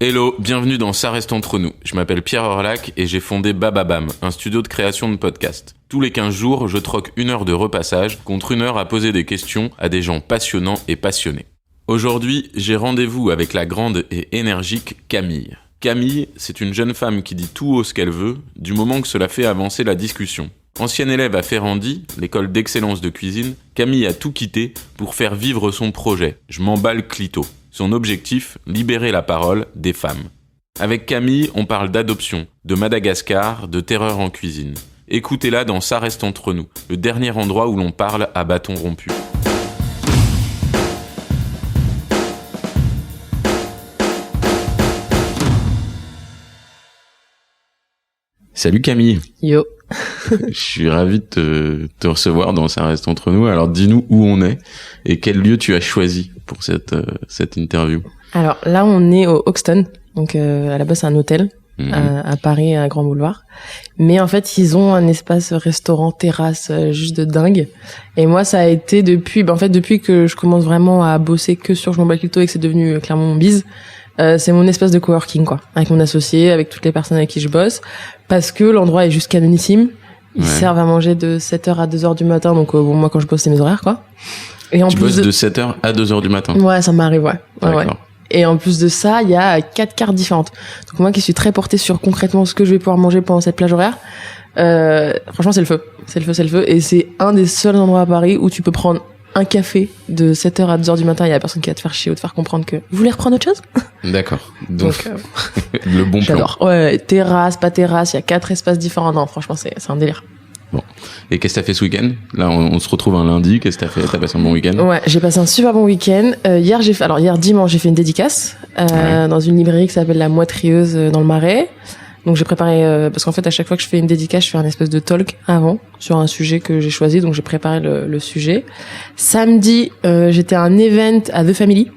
Hello, bienvenue dans Ça reste entre nous. Je m'appelle Pierre Orlac et j'ai fondé Bababam, un studio de création de podcasts. Tous les 15 jours, je troque 1 heure de repassage contre 1 heure à poser des questions à des gens passionnants et passionnés. Aujourd'hui, j'ai rendez-vous avec la grande et énergique Camille. Camille, c'est une jeune femme qui dit tout haut ce qu'elle veut, du moment que cela fait avancer la discussion. Ancienne élève à Ferrandi, l'école d'excellence de cuisine, Camille a tout quitté pour faire vivre son projet. Je m'emballe clito. Son objectif, libérer la parole des femmes. Avec Camille, on parle d'adoption, de Madagascar, de terreur en cuisine. Écoutez-la dans Ça reste entre nous, le dernier endroit où l'on parle à bâton rompu. Salut Camille. Yo. Je suis ravi de te recevoir dans Ça reste entre nous. Alors dis-nous où on est et quel lieu tu as choisi pour cette interview. Alors là, on est au Hoxton. Donc à la base, c'est un hôtel à Paris, à Grand Boulevard. Mais en fait, ils ont un espace restaurant, terrasse juste de dingue. Et moi, ça a été depuis que je commence vraiment à bosser que sur Je m'emballe clito et que c'est devenu clairement mon bise. C'est mon espace de coworking, quoi. Avec mon associé, avec toutes les personnes avec qui je bosse. Parce que l'endroit est juste canonissime. Ils servent à manger de 7h à 2h du matin. Donc, moi, quand je bosse, c'est mes horaires, quoi. Et en tu plus bosses de 7h à 2h du matin? Ouais, ça m'arrive, ouais. D'accord. Ouais. Et en plus de ça, il y a 4 cartes différentes. Donc, moi qui suis très portée sur concrètement ce que je vais pouvoir manger pendant cette plage horaire, franchement, c'est le feu. C'est le feu. Et c'est un des seuls endroits à Paris où tu peux prendre un café de 7h à 2h du matin, il y a personne qui va te faire chier ou te faire comprendre que vous voulez reprendre autre chose? D'accord. Donc le bon plan. J'adore. Ouais, terrasse, pas terrasse, il y a 4 espaces différents. Non, franchement, c'est un délire. Bon. Et qu'est-ce que t'as fait ce week-end? Là, on se retrouve un lundi. Qu'est-ce que t'as fait? T'as passé un bon week-end? Ouais, j'ai passé un super bon week-end. Hier dimanche, j'ai fait une dédicace, dans une librairie qui s'appelle La Moitrieuse dans le Marais. Donc j'ai préparé parce qu'en fait à chaque fois que je fais une dédicace, je fais un espèce de talk avant sur un sujet que j'ai choisi, donc j'ai préparé le sujet. Samedi, j'étais à un event à The Family.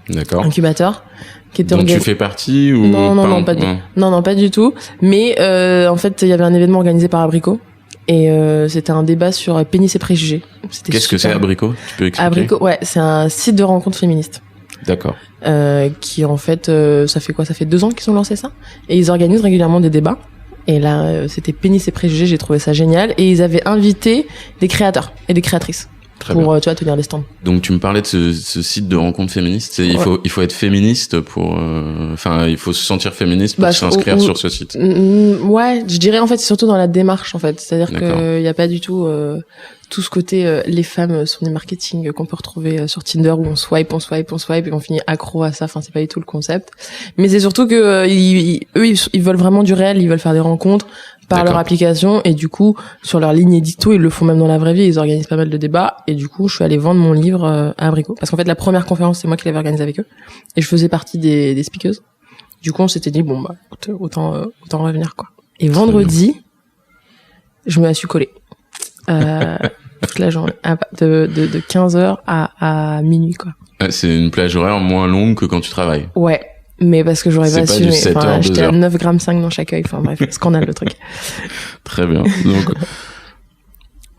D'accord. Incubateur qui était dont tu fais partie ou non, pas du tout. Mais en fait, il y avait un événement organisé par Abricot et c'était un débat sur pénis et préjugés. Qu'est-ce que c'est Abricot? Tu peux expliquer? Abricot, ouais, c'est un site de rencontres féministes. D'accord. Qui en fait, ça fait 2 ans qu'ils ont lancé ça, et ils organisent régulièrement des débats. Et là, c'était pénis et préjugés, j'ai trouvé ça génial. Et ils avaient invité des créateurs et des créatrices pour tu vois, tenir les stands. Donc tu me parlais de ce site de rencontres féministes. Il faut être féministe pour, il faut se sentir féministe pour s'inscrire sur ce site. Ouais, je dirais en fait c'est surtout dans la démarche en fait, c'est-à-dire que y a pas du tout tout ce côté les femmes sont des marketing qu'on peut retrouver sur Tinder où on swipe et on finit accro à ça. Enfin, c'est pas du tout le concept. Mais c'est surtout que ils veulent vraiment du réel, ils veulent faire des rencontres par leur application, et du coup sur leur ligne édito, ils le font même dans la vraie vie, ils organisent pas mal de débats. Et du coup, je suis allée vendre mon livre à Abricot parce qu'en fait la première conférence c'est moi qui l'avais organisée avec eux et je faisais partie des speakers. Du coup, on s'était dit bon bah écoute, autant revenir quoi. Et vendredi, je me suis collée. Toute la journée, de 15h à minuit, quoi. C'est une plage horaire moins longue que quand tu travailles. Ouais, mais parce que j'aurais pas su. J'étais à 9,5 g dans chaque œil. Enfin bref, scandale le truc. Très bien. Donc,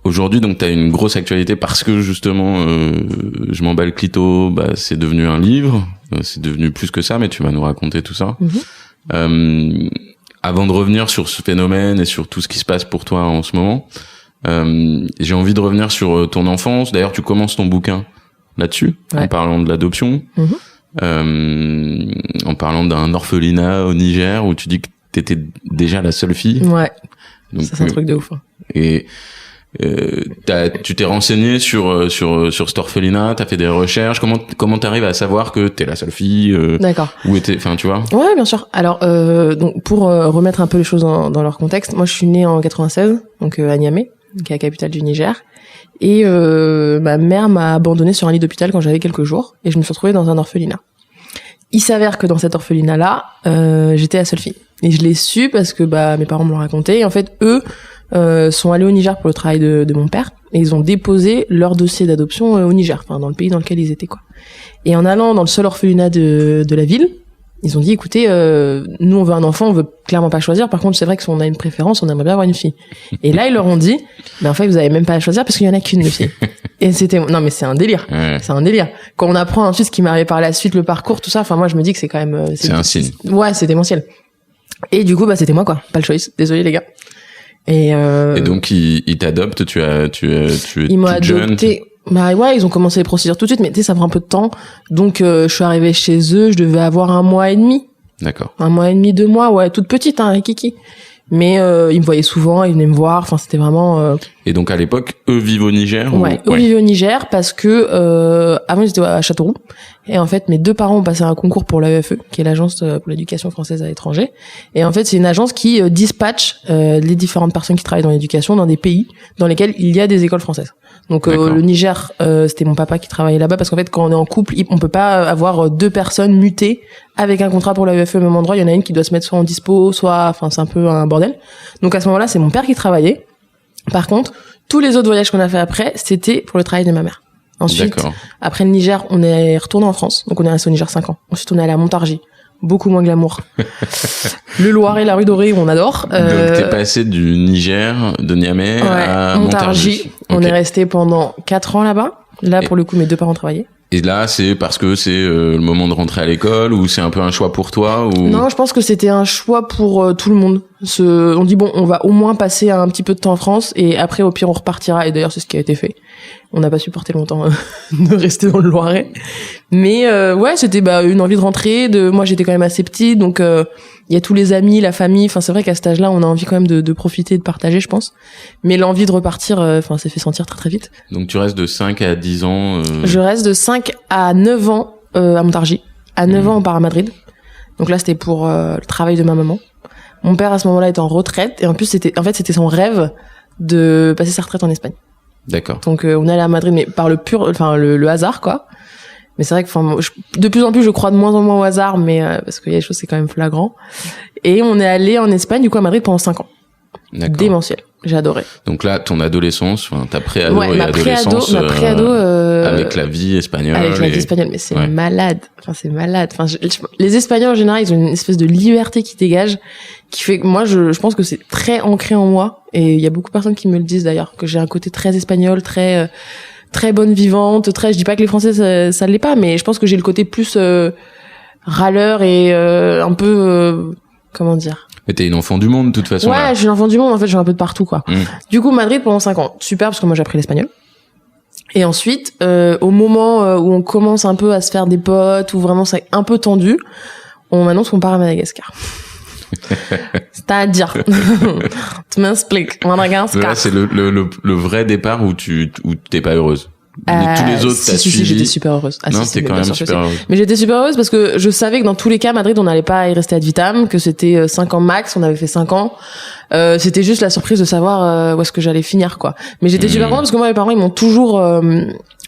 aujourd'hui, donc, t'as une grosse actualité parce que justement, Je m'emballe clito, c'est devenu un livre. C'est devenu plus que ça, mais tu vas nous raconter tout ça. Avant de revenir sur ce phénomène et sur tout ce qui se passe pour toi en ce moment, j'ai envie de revenir sur ton enfance. D'ailleurs, tu commences ton bouquin là-dessus, en parlant de l'adoption, en parlant d'un orphelinat au Niger où tu dis que t'étais déjà la seule fille. Ouais. Donc, ça, c'est un truc de ouf. Et tu t'es renseigné sur cet orphelinat, t'as fait des recherches. Comment t'arrives à savoir que t'es la seule fille? D'accord. Tu vois? Ouais, bien sûr. Alors, donc pour remettre un peu les choses dans leur contexte, moi je suis née en 96, donc à Niamey, qui est la capitale du Niger. Et ma mère m'a abandonnée sur un lit d'hôpital quand j'avais quelques jours, et je me suis retrouvée dans un orphelinat. Il s'avère que dans cet orphelinat-là, j'étais la seule fille. Et je l'ai su parce que mes parents me l'ont raconté. Et en fait, eux sont allés au Niger pour le travail de mon père, et ils ont déposé leur dossier d'adoption au Niger, enfin dans le pays dans lequel ils étaient, quoi. Et en allant dans le seul orphelinat de la ville, ils ont dit écoutez, nous on veut un enfant, on veut clairement pas choisir. Par contre, c'est vrai que si on a une préférence, on aimerait bien avoir une fille. Et là ils leur ont dit en fait vous avez même pas à choisir parce qu'il y en a qu'une de fille. Et non mais c'est un délire. C'est un délire. Quand on apprend ensuite ce qui m'arrivait par la suite, le parcours, tout ça, enfin moi je me dis que c'est quand même... C'est un signe. Ouais, c'est démentiel. Et du coup, c'était moi quoi. Pas le choix. Désolé les gars. Et donc ils t'adoptent, tu es ils m'ont adopté. Bah ouais, ils ont commencé les procédures tout de suite, mais tu sais, ça prend un peu de temps. Donc je suis arrivée chez eux, je devais avoir 1 mois et demi. D'accord. 1 mois et demi, 2 mois, ouais, toute petite, hein, Kiki. Mais ils me voyaient souvent, ils venaient me voir. Enfin, c'était vraiment. Et donc à l'époque, eux vivent au Niger. Ouais, eux vivent au Niger parce que avant j'étais à Châteauroux et en fait mes 2 parents ont passé un concours pour l'AEFE, qui est l'agence pour l'éducation française à l'étranger. Et en fait c'est une agence qui dispatche les différentes personnes qui travaillent dans l'éducation dans des pays dans lesquels il y a des écoles françaises. Donc le Niger, c'était mon papa qui travaillait là-bas parce qu'en fait quand on est en couple, on peut pas avoir 2 personnes mutées avec un contrat pour l'AEFE au même endroit. Il y en a une qui doit se mettre soit en dispo, soit, enfin c'est un peu un bordel. Donc à ce moment-là, c'est mon père qui travaillait. Par contre, tous les autres voyages qu'on a fait après, c'était pour le travail de ma mère. Ensuite, après le Niger, on est retourné en France. Donc on est resté au Niger 5 ans. Ensuite, on est allé à Montargis. Beaucoup moins glamour. Le Loiret, la rue Dorée, où on adore. Donc t'es passé du Niger, de Niamey à Montargis. On est resté pendant 4 ans là-bas. Là, pour le coup, mes 2 parents travaillaient. Et là, c'est parce que c'est le moment de rentrer à l'école ou c'est un peu un choix pour toi ou... Non, je pense que c'était un choix pour tout le monde. On dit bon, on va au moins passer un petit peu de temps en France et après au pire on repartira. Et d'ailleurs c'est ce qui a été fait. On n'a pas supporté longtemps de rester dans le Loiret. Mais ouais, c'était une envie de rentrer. Moi j'étais quand même assez petite, donc il y a tous les amis, la famille. Enfin c'est vrai qu'à cet âge-là, on a envie quand même de profiter, de partager, je pense. Mais l'envie de repartir, s'est fait sentir très très vite. Donc tu restes de 5 à 10 ans. Je reste de 5 à 9 ans à Montargis. À 9 ans, on part à Madrid. Donc là, c'était pour le travail de ma maman. Mon père, à ce moment-là, était en retraite. Et en plus, c'était son rêve de passer sa retraite en Espagne. D'accord. Donc, on est allé à Madrid, mais par le hasard, quoi. Mais c'est vrai que, de plus en plus, je crois de moins en moins au hasard, mais, parce qu'il y a des choses, c'est quand même flagrant. Et on est allé en Espagne, du coup, à Madrid pendant 5 ans. D'accord. Démentiel. J'ai adoré. Donc là, ton adolescence, ta pré-ado ouais, et adolescence, ma pré-ado, avec la vie espagnole. Avec la vie espagnole, mais c'est malade. Enfin, c'est malade. Enfin, les Espagnols en général, ils ont une espèce de liberté qui dégage, qui fait que moi, je pense que c'est très ancré en moi. Et il y a beaucoup de personnes qui me le disent d'ailleurs, que j'ai un côté très espagnol, très bonne vivante, je dis pas que les Français ça l'est pas, mais je pense que j'ai le côté plus râleur et un peu comment dire. Mais t'es une enfant du monde, de toute façon. Ouais, là. Je suis une enfant du monde, en fait, je suis un peu de partout, quoi. Du coup, Madrid pendant 5 ans. Super, parce que moi, j'ai appris l'espagnol. Et ensuite, au moment où on commence un peu à se faire des potes, où vraiment c'est un peu tendu, on m'annonce qu'on part à Madagascar. C'est-à-dire, tu m'expliques, Madagascar. Là, c'est le vrai départ où t'es pas heureuse. Tous les autres, t'as suivi. J'étais super heureuse. Non, t'es quand même super heureuse. Mais j'étais super heureuse parce que je savais que dans tous les cas, Madrid, on n'allait pas y rester ad vitam, que c'était 5 ans max, on avait fait 5 ans. C'était juste la surprise de savoir où est-ce que j'allais finir, quoi. Mais j'étais super contente parce que moi, mes parents, ils m'ont toujours...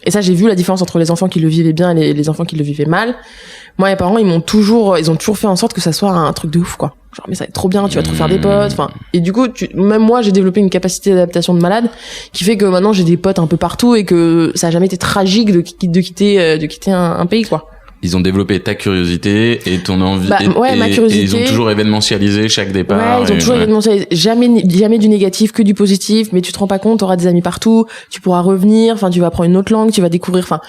et ça, j'ai vu la différence entre les enfants qui le vivaient bien et les enfants qui le vivaient mal. Moi, mes parents, ils ont toujours fait en sorte que ça soit un truc de ouf, quoi. Genre, mais ça va être trop bien, tu vas trop faire des potes, enfin. Et du coup, même moi, j'ai développé une capacité d'adaptation de malade qui fait que maintenant, j'ai des potes un peu partout et que ça a jamais été tragique de quitter un pays, quoi. Ils ont développé ta curiosité et ton envie. Ma curiosité. Et ils ont toujours événementialisé chaque départ. Ouais, ils ont toujours événementialisé. Jamais du négatif, que du positif, mais tu te rends pas compte, t'auras des amis partout, tu pourras revenir, enfin, tu vas apprendre une autre langue, tu vas découvrir, enfin.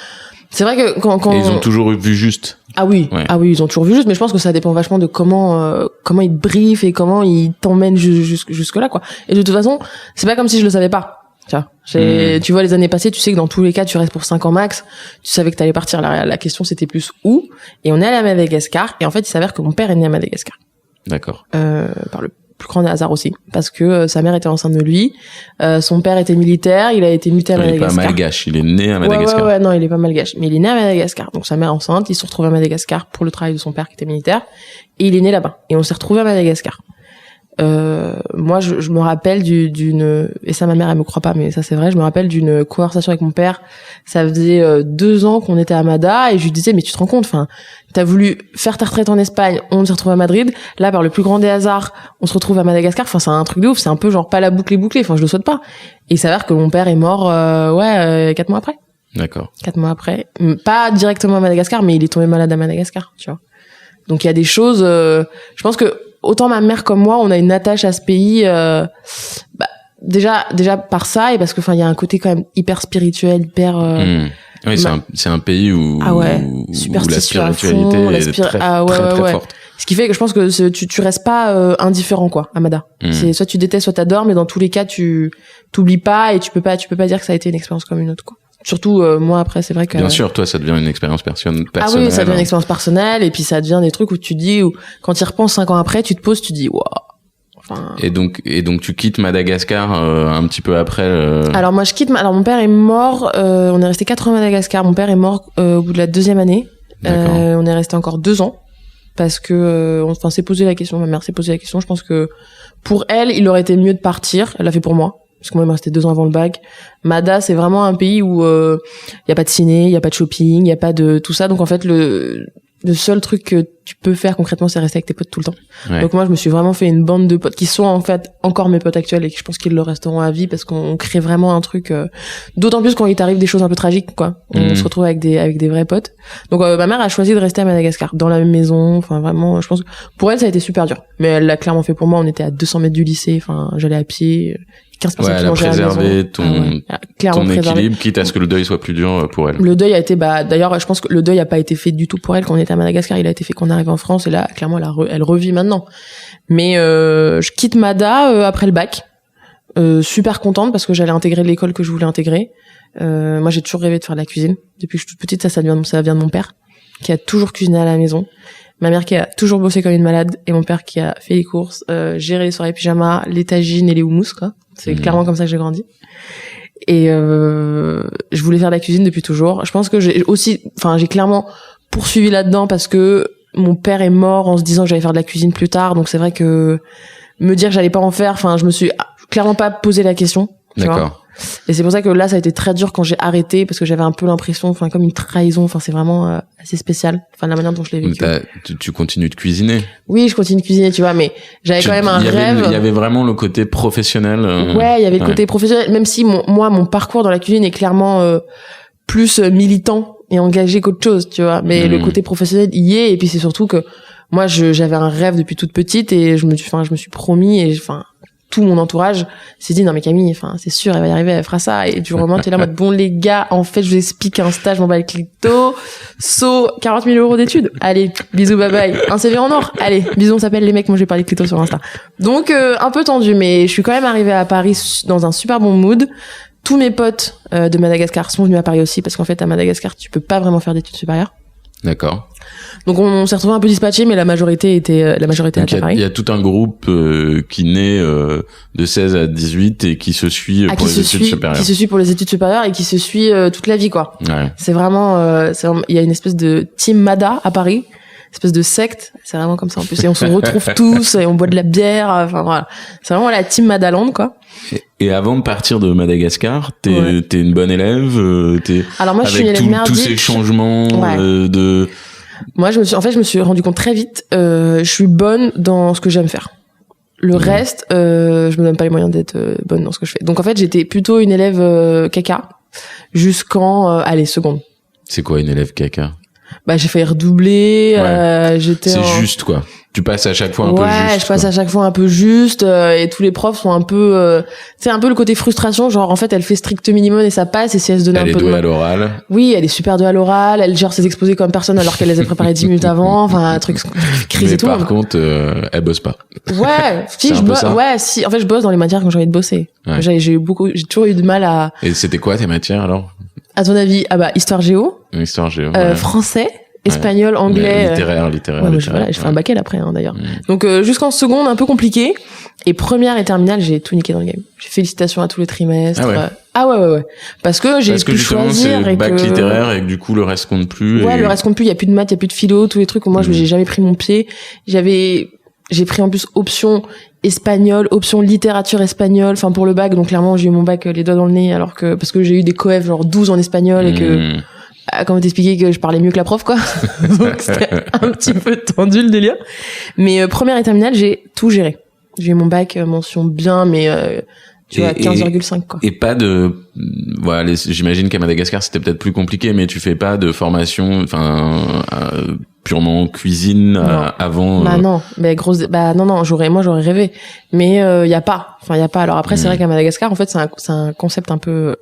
C'est vrai que quand et ils ont toujours vu juste. Ah oui, ils ont toujours vu juste, mais je pense que ça dépend vachement de comment ils te briefent et comment ils t'emmènent jusque là, quoi. Et de toute façon, c'est pas comme si je le savais pas. Tu vois, tu vois, les années passées, tu sais que dans tous les cas, tu restes pour 5 ans max. Tu savais que t'allais partir. La question, c'était plus où. Et on est allé à Madagascar. Et en fait, il s'avère que mon père est né à Madagascar. D'accord. Par le plus grand hasard aussi, parce que sa mère était enceinte de lui, son père était militaire, il a été muté à Madagascar. Il est pas malgache, il est né à Madagascar. Ouais, non, il est pas malgache, mais il est né à Madagascar. Donc sa mère enceinte, il se retrouve à Madagascar pour le travail de son père qui était militaire, et il est né là-bas. Et on s'est retrouvé à Madagascar. Moi, je me rappelle d'une, et ça ma mère elle me croit pas, mais ça c'est vrai, je me rappelle d'une conversation avec mon père. Ça faisait 2 ans qu'on était à Mada et je lui disais mais tu te rends compte, enfin t'as voulu faire ta retraite en Espagne, on s'est retrouvé à Madrid, là par le plus grand des hasards on se retrouve à Madagascar, enfin c'est un truc de ouf, c'est un peu genre pas la boucle est bouclée, enfin je le souhaite pas. Et il s'avère que mon père est mort 4 mois après. D'accord. 4 mois après, pas directement à Madagascar, mais il est tombé malade à Madagascar, tu vois. Donc il y a des choses, je pense que autant ma mère comme moi, on a une attache à ce pays déjà par ça et parce que il y a un côté quand même hyper spirituel, hyper oui, c'est un pays où la spiritualité est très forte. Ce qui fait que je pense que tu restes pas indifférent quoi à Mada. C'est soit tu détestes soit t'adores, mais dans tous les cas tu t'oublies pas et tu peux pas dire que ça a été une expérience comme une autre quoi. Surtout moi après c'est vrai que bien sûr toi ça devient une expérience personnelle. Ah oui, ça devient une expérience personnelle et puis ça devient des trucs où tu dis quand tu y repenses 5 ans après, tu te poses, tu dis waouh. Et donc tu quittes Madagascar un petit peu après. Alors moi je quitte. Alors mon père est mort. On est resté 4 ans à Madagascar. Mon père est mort au bout de la 2e année. On est resté encore 2 ans parce que on s'est posé la question. Ma mère s'est posé la question. Je pense que pour elle, il aurait été mieux de partir. Elle l'a fait pour moi. Parce que moi, il me restait 2 ans avant le bac. Mada, c'est vraiment un pays où y a pas de ciné, y a pas de shopping, y a pas de tout ça. Donc en fait, le seul truc que tu peux faire concrètement, c'est rester avec tes potes tout le temps. Ouais. Donc moi, je me suis vraiment fait une bande de potes qui sont en fait encore mes potes actuels et que je pense qu'ils le resteront à vie parce qu'on crée vraiment un truc. D'autant plus quand il t'arrive des choses un peu tragiques, quoi. On se retrouve avec des vrais potes. Donc ma mère a choisi de rester à Madagascar, dans la même maison. Enfin vraiment, je pense que pour elle, ça a été super dur. Mais elle l'a clairement fait pour moi. On était à 200 mètres du lycée. Enfin, j'allais à pied. 15 personnes qui mangeaient à la maison. Ton équilibre, quitte à ce que le deuil soit plus dur pour elle. Le deuil a été, d'ailleurs, je pense que le deuil a pas été fait du tout pour elle quand on était à Madagascar. Il a été fait quand on arrive en France et là, clairement, elle revit maintenant. Mais je quitte Mada après le bac, super contente parce que j'allais intégrer l'école que je voulais intégrer. Moi, j'ai toujours rêvé de faire de la cuisine depuis que je suis toute petite. Ça vient de mon père qui a toujours cuisiné à la maison. Ma mère qui a toujours bossé comme une malade et mon père qui a fait les courses, géré les soirées pyjama, les tagines et les houmous, quoi. C'est clairement comme ça que j'ai grandi. Et je voulais faire de la cuisine depuis toujours. Je pense que j'ai clairement poursuivi là-dedans parce que mon père est mort en se disant que j'allais faire de la cuisine plus tard. Donc c'est vrai que me dire que j'allais pas en faire, je me suis clairement pas posé la question. D'accord. Et c'est pour ça que là, ça a été très dur quand j'ai arrêté parce que j'avais un peu l'impression, comme une trahison. C'est vraiment assez spécial. La manière dont je l'ai vécu. Tu continues de cuisiner. Oui, je continue de cuisiner, tu vois, mais j'avais quand même un rêve. Il y avait vraiment le côté professionnel. Ouais, il y avait le côté professionnel. Même si mon parcours dans la cuisine est clairement plus militant et engagé qu'autre chose, tu vois. Mais le côté professionnel y est. Et puis c'est surtout que moi, j'avais un rêve depuis toute petite et je me suis promis et tout mon entourage s'est dit non mais Camille, c'est sûr elle va y arriver, elle fera ça. Et du moment t'es là en mode bon les gars, en fait je vous explique un stage, m'en bats les clitos, 40 000 euros d'études, allez bisous bye bye, un CV en or, allez bisous on s'appelle les mecs, moi j'ai parlé de clitos sur Insta. Donc un peu tendu, mais je suis quand même arrivée à Paris dans un super bon mood. Tous mes potes de Madagascar sont venus à Paris aussi parce qu'en fait à Madagascar tu peux pas vraiment faire d'études supérieures. D'accord. Donc on s'est retrouvés un peu dispatchés, mais la majorité était à Paris. Il y a tout un groupe qui naît de 16 à 18 et qui se suit pour les études supérieures. Qui se suit pour les études supérieures et qui se suit toute la vie, quoi. Ouais. C'est vraiment, il y a une espèce de team Mada à Paris, espèce de secte. C'est vraiment comme ça en plus. Et on se retrouve tous et on boit de la bière. Voilà. C'est vraiment la team Madaland, quoi. Et avant de partir de Madagascar, t'es une bonne élève, Alors moi, je suis une élève merdique. Tous ces changements de. Moi, je me suis rendu compte très vite, je suis bonne dans ce que j'aime faire. Le reste, je me donne pas les moyens d'être bonne dans ce que je fais. Donc en fait, j'étais plutôt une élève caca jusqu'en seconde. C'est quoi une élève caca? J'ai failli redoubler, c'est juste quoi. Tu passes à chaque fois un peu juste. Ouais, je passe à chaque fois un peu juste et tous les profs sont un peu c'est un peu le côté frustration, genre en fait elle fait strict minimum et ça passe et si elle se donne un peu de Elle est douée à l'oral. Oui, elle est super douée à l'oral, elle gère ses exposés comme personne alors qu'elle les a préparés 10 minutes avant, un truc crise mais et tout. Par contre, elle bosse pas. Ouais, si je bosse en fait je bosse dans les matières quand j'ai envie de bosser. Ouais. J'ai toujours eu de mal à. Et c'était quoi tes matières alors? À ton avis, histoire géo. Histoire géo. Français. Espagnol, anglais. Littéraire. Je fais un bac L après, d'ailleurs. Donc, jusqu'en seconde, un peu compliqué. Et première et terminale, j'ai tout niqué dans le game. Félicitations à tous les trimestres. Ah ouais. Parce que j'ai pu choisir. C'est bac littéraire et que du coup, le reste compte plus. Ouais, le reste compte plus. Il y a plus de maths, il y a plus de philo, tous les trucs où moi, j'ai jamais pris mon pied. J'ai pris en plus option espagnol, option littérature espagnole, pour le bac. Donc, clairement, j'ai eu mon bac les doigts dans le nez parce que j'ai eu des coefs, genre 12 en espagnol et que, comment t'expliquer que je parlais mieux que la prof, quoi. Donc c'était un petit peu tendu le délire. Mais première et terminale, j'ai tout géré. J'ai eu mon bac mention bien, mais tu vois 15,5 quoi. Et pas de j'imagine qu'à Madagascar c'était peut-être plus compliqué, mais tu fais pas de formation purement cuisine avant. Bah non, mais non, j'aurais rêvé, mais y a pas. Alors après, c'est vrai qu'à Madagascar, en fait, c'est un concept un peu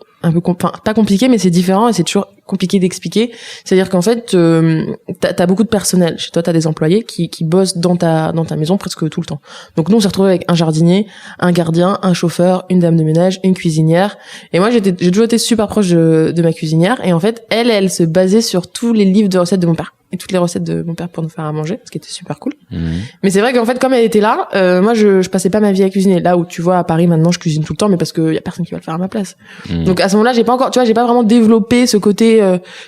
pas compliqué, mais c'est différent et c'est toujours compliqué d'expliquer. C'est-à-dire qu'en fait, t'as beaucoup de personnel. Chez toi, t'as des employés qui bossent dans ta maison presque tout le temps. Donc nous, on s'est retrouvés avec un jardinier, un gardien, un chauffeur, une dame de ménage, une cuisinière. Et moi, j'ai toujours été super proche de ma cuisinière. Et en fait, elle se basait sur tous les livres de recettes de mon père. Et toutes les recettes de mon père pour nous faire à manger, ce qui était super cool. Mais c'est vrai qu'en fait, comme elle était là, moi, je passais pas ma vie à cuisiner. Là où, tu vois, à Paris, maintenant, je cuisine tout le temps, mais parce que y a personne qui va le faire à ma place. Donc, à ce moment-là, j'ai pas vraiment développé ce côté,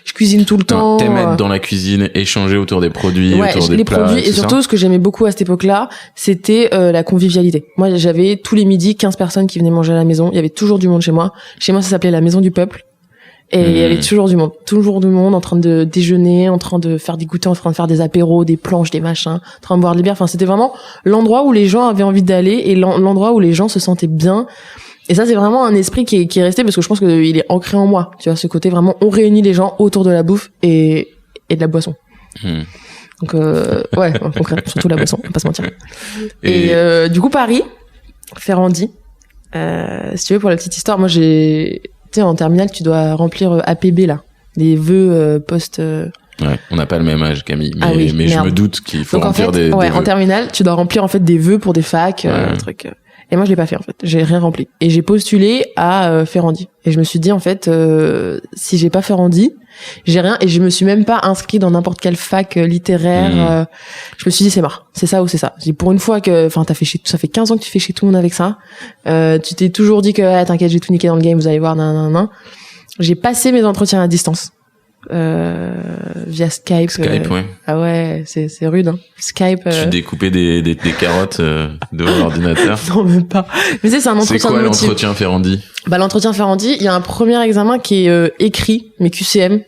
je cuisine tout le temps. T'aimes être dans la cuisine, échanger autour des produits, autour des plats. Produits, et surtout, ce que j'aimais beaucoup à cette époque-là, c'était, la convivialité. Moi, j'avais tous les midis 15 personnes qui venaient manger à la maison. Il y avait toujours du monde chez moi. Chez moi, ça s'appelait la maison du peuple. Et il y avait toujours du monde en train de déjeuner, en train de faire des goûters, en train de faire des apéros, des planches, des machins, en train de boire des bières. Enfin, c'était vraiment l'endroit où les gens avaient envie d'aller et l'endroit où les gens se sentaient bien. Et ça, c'est vraiment un esprit qui est resté parce que je pense qu'il est ancré en moi. Tu vois, ce côté vraiment, on réunit les gens autour de la bouffe et de la boisson. Donc, ouais, concrètement, surtout la boisson, on va pas se mentir. Et du coup, Paris, Ferrandi, si tu veux, pour la petite histoire, moi, en terminale, tu dois remplir APB, là. Les vœux post... Ouais, on n'a pas le même âge, Camille. Mais, oui, mais je me doute qu'il faut remplir des vœux. En terminale, tu dois remplir, en fait, des vœux pour des facs, un truc. Et moi, je l'ai pas fait, en fait. J'ai rien rempli. Et j'ai postulé à Ferrandi. Et je me suis dit, en fait, si j'ai pas Ferrandi, j'ai rien. Et je me suis même pas inscrit dans n'importe quelle fac littéraire. Je me suis dit, c'est mort. C'est ça ou c'est ça. J'ai dit, pour une fois que, enfin, ça fait 15 ans que tu fais chez tout le monde avec ça. Tu t'es toujours dit que, t'inquiète, j'ai tout niqué dans le game, vous allez voir, nan. J'ai passé mes entretiens à distance. Via Skype. Ouais. Ah ouais, c'est rude, hein. Skype. Tu découpais des carottes devant l'ordinateur. Non, même pas. Mais c'est un entretien. C'est quoi l'entretien Ferrandi? L'entretien Ferrandi, il y a un premier examen qui est écrit, mais QCM.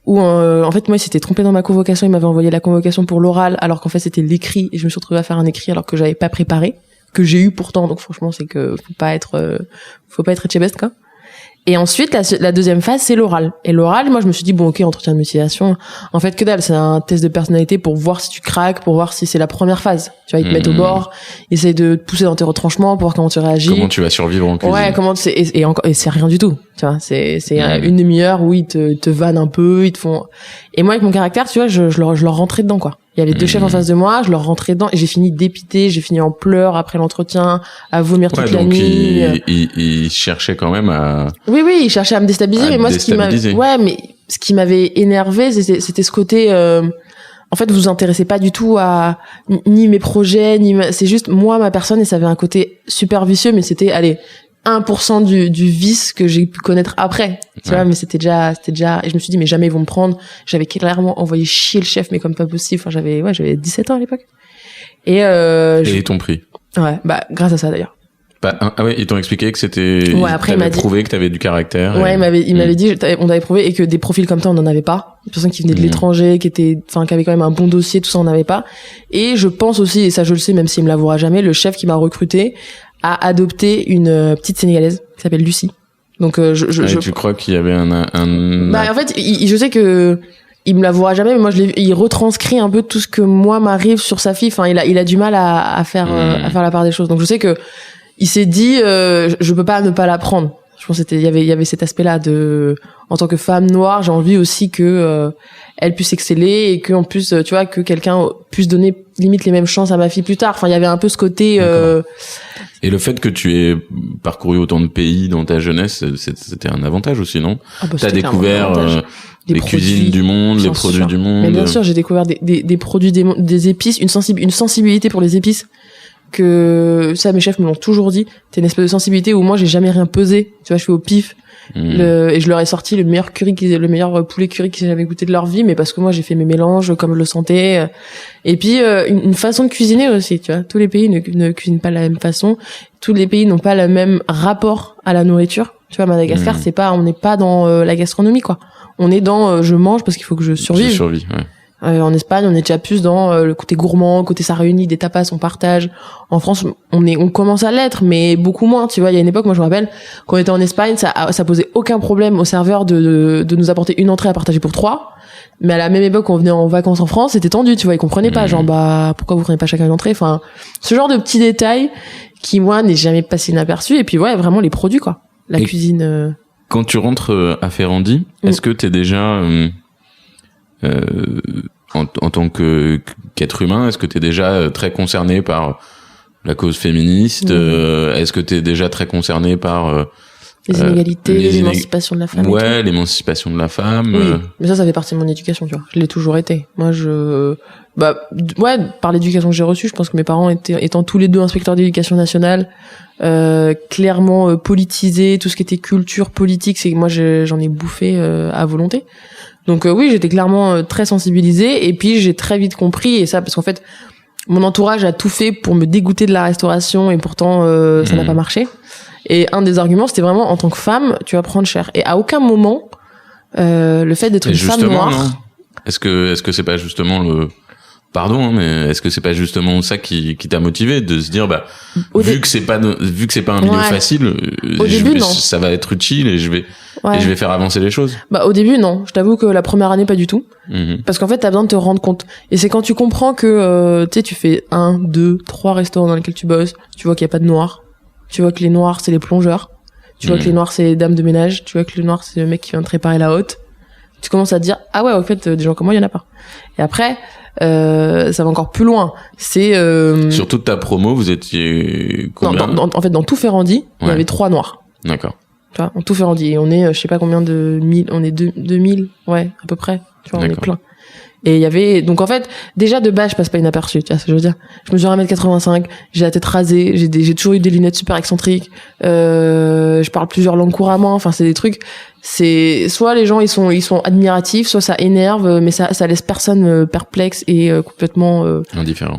Où en fait moi il s'était trompé dans ma convocation, il m'avait envoyé la convocation pour l'oral alors qu'en fait c'était l'écrit et je me suis retrouvée à faire un écrit alors que j'avais pas préparé, que j'ai eu pourtant. Donc franchement, c'est que faut pas être chebest, quoi. Et ensuite, la deuxième phase, c'est l'oral. Et l'oral, moi, je me suis dit, bon, ok, entretien de motivation. En fait, que dalle, c'est un test de personnalité pour voir si tu craques, pour voir si c'est la première phase. Tu vois, ils te mettent au bord, ils essayent de te pousser dans tes retranchements pour voir comment tu réagis. Comment tu vas survivre en cuisine. Ouais, et c'est rien du tout. Tu vois, c'est une demi-heure où ils te vannent un peu, ils te font... Et moi, avec mon caractère, tu vois, je leur rentrais dedans, quoi. Il y avait deux chefs en face de moi, je leur rentrais dedans et j'ai fini dépité, j'ai fini en pleurs après l'entretien, à vomir toute la nuit. Il cherchait quand même à... Oui, il cherchait à me déstabiliser, mais moi, ce qui m'avait énervé, c'était ce côté, en fait, vous vous intéressez pas du tout à, ni mes projets, c'est juste moi, ma personne, et ça avait un côté super vicieux, mais c'était, allez, 1% du vice que j'ai pu connaître après, tu vois, mais c'était déjà, et je me suis dit, mais jamais ils vont me prendre. J'avais clairement envoyé chier le chef, mais comme pas possible. Enfin, j'avais 17 ans à l'époque. Et ils t'ont pris. Ouais, grâce à ça, d'ailleurs. Ouais, ils t'ont expliqué que c'était, après, il m'a prouvé que t'avais du caractère. Ouais, il m'avait dit, on avait prouvé, et que des profils comme toi, on en avait pas. Des personnes qui venaient de l'étranger, qui avaient quand même un bon dossier, tout ça, on n'avait pas. Et je pense aussi, et ça je le sais, même s'il me l'avouera jamais, le chef qui m'a recruté a adopté une petite Sénégalaise qui s'appelle Lucie. Donc tu crois qu'il y avait un... en fait, je sais que il me l'avouera jamais, mais moi il retranscrit un peu tout ce que moi m'arrive sur sa fille. Enfin, il a du mal à faire la part des choses. Donc je sais que il s'est dit je peux pas ne pas la prendre. Je pense il y avait cet aspect-là de, en tant que femme noire, j'ai envie aussi que elle puisse exceller et que en plus tu vois, que quelqu'un puisse donner limite les mêmes chances à ma fille plus tard. Enfin, il y avait un peu ce côté Et le fait que tu aies parcouru autant de pays dans ta jeunesse, c'était un avantage aussi, non? T'as découvert les cuisines du monde, les produits du monde. Mais bien sûr, j'ai découvert des produits, des épices, une sensibilité pour les épices que ça, mes chefs me l'ont toujours dit. T'as une espèce de sensibilité où moi j'ai jamais rien pesé. Tu vois, je fais au pif. Et je leur ai sorti le meilleur poulet curry qu'ils aient jamais goûté de leur vie, mais parce que moi j'ai fait mes mélanges comme je le sentais. Et puis une façon de cuisiner aussi, tu vois. Tous les pays ne cuisinent pas de la même façon. Tous les pays n'ont pas le même rapport à la nourriture. Tu vois, Madagascar, on n'est pas dans la gastronomie, quoi. On est dans je mange parce qu'il faut que je survive. Je survis, ouais. En Espagne, on est déjà plus dans le côté gourmand, le côté ça réunit, des tapas, on partage. En France, on commence à l'être, mais beaucoup moins. Tu vois, il y a une époque, moi je me rappelle, quand on était en Espagne, ça posait aucun problème au serveur de nous apporter une entrée à partager pour 3. Mais à la même époque, quand on venait en vacances en France, c'était tendu, tu vois, ils comprenaient pas, genre pourquoi vous prenez pas chacun une entrée. Enfin, ce genre de petits détails qui moi n'est jamais passé inaperçu. Et puis ouais, vraiment les produits quoi, la cuisine. Quand tu rentres à Ferrandi, est-ce que t'es déjà en tant qu'être humain, est-ce que t'es déjà très concerné par la cause féministe? Est-ce que t'es déjà très concerné par les inégalités, l'émancipation de la femme? Ouais, l'émancipation de la femme. Oui, mais ça fait partie de mon éducation, tu vois. Je l'ai toujours été. Moi, par l'éducation que j'ai reçue, je pense que mes parents étant tous les deux inspecteurs d'éducation nationale, clairement politisés, tout ce qui était culture, politique, c'est que moi j'en ai bouffé à volonté. Donc oui, j'étais clairement très sensibilisée, et puis j'ai très vite compris, et ça parce qu'en fait mon entourage a tout fait pour me dégoûter de la restauration, et pourtant ça n'a pas marché. Et un des arguments, c'était vraiment en tant que femme, tu vas prendre cher. Et à aucun moment le fait d'être une femme noire. Non. Est-ce que c'est pas justement Pardon, mais est-ce que c'est pas justement ça qui t'a motivé de se dire vu que c'est pas un milieu facile, au début, non. Ça va être utile et je vais faire avancer les choses. Au début non, je t'avoue que la première année pas du tout. Parce qu'en fait t'as besoin de te rendre compte. Et c'est quand tu comprends que tu fais 1, 2, 3 restaurants dans lesquels tu bosses, tu vois qu'il y a pas de noirs, tu vois que les noirs c'est les plongeurs, tu vois que les noirs c'est les dames de ménage, tu vois que le noir c'est le mec qui vient te réparer la hotte. Tu commences à te dire ah ouais, en fait des gens comme moi il y en a pas. Et après ça va encore plus loin. C'est sur toute ta promo, vous étiez combien? En fait, dans tout Ferrandi, il y avait 3 noirs. D'accord. Tu vois, en tout Ferrandi, et on est, je sais pas combien de 1000, on est 2000, ouais, à peu près. Tu vois, on est plein. Et il y avait, donc en fait, déjà de base, je passe pas inaperçu, tu vois ce que je veux dire. Je mesure 1m85, j'ai la tête rasée, j'ai toujours eu des lunettes super excentriques, je parle plusieurs langues couramment, enfin c'est des trucs, c'est, soit les gens ils sont admiratifs, soit ça énerve, mais ça laisse personne perplexe et complètement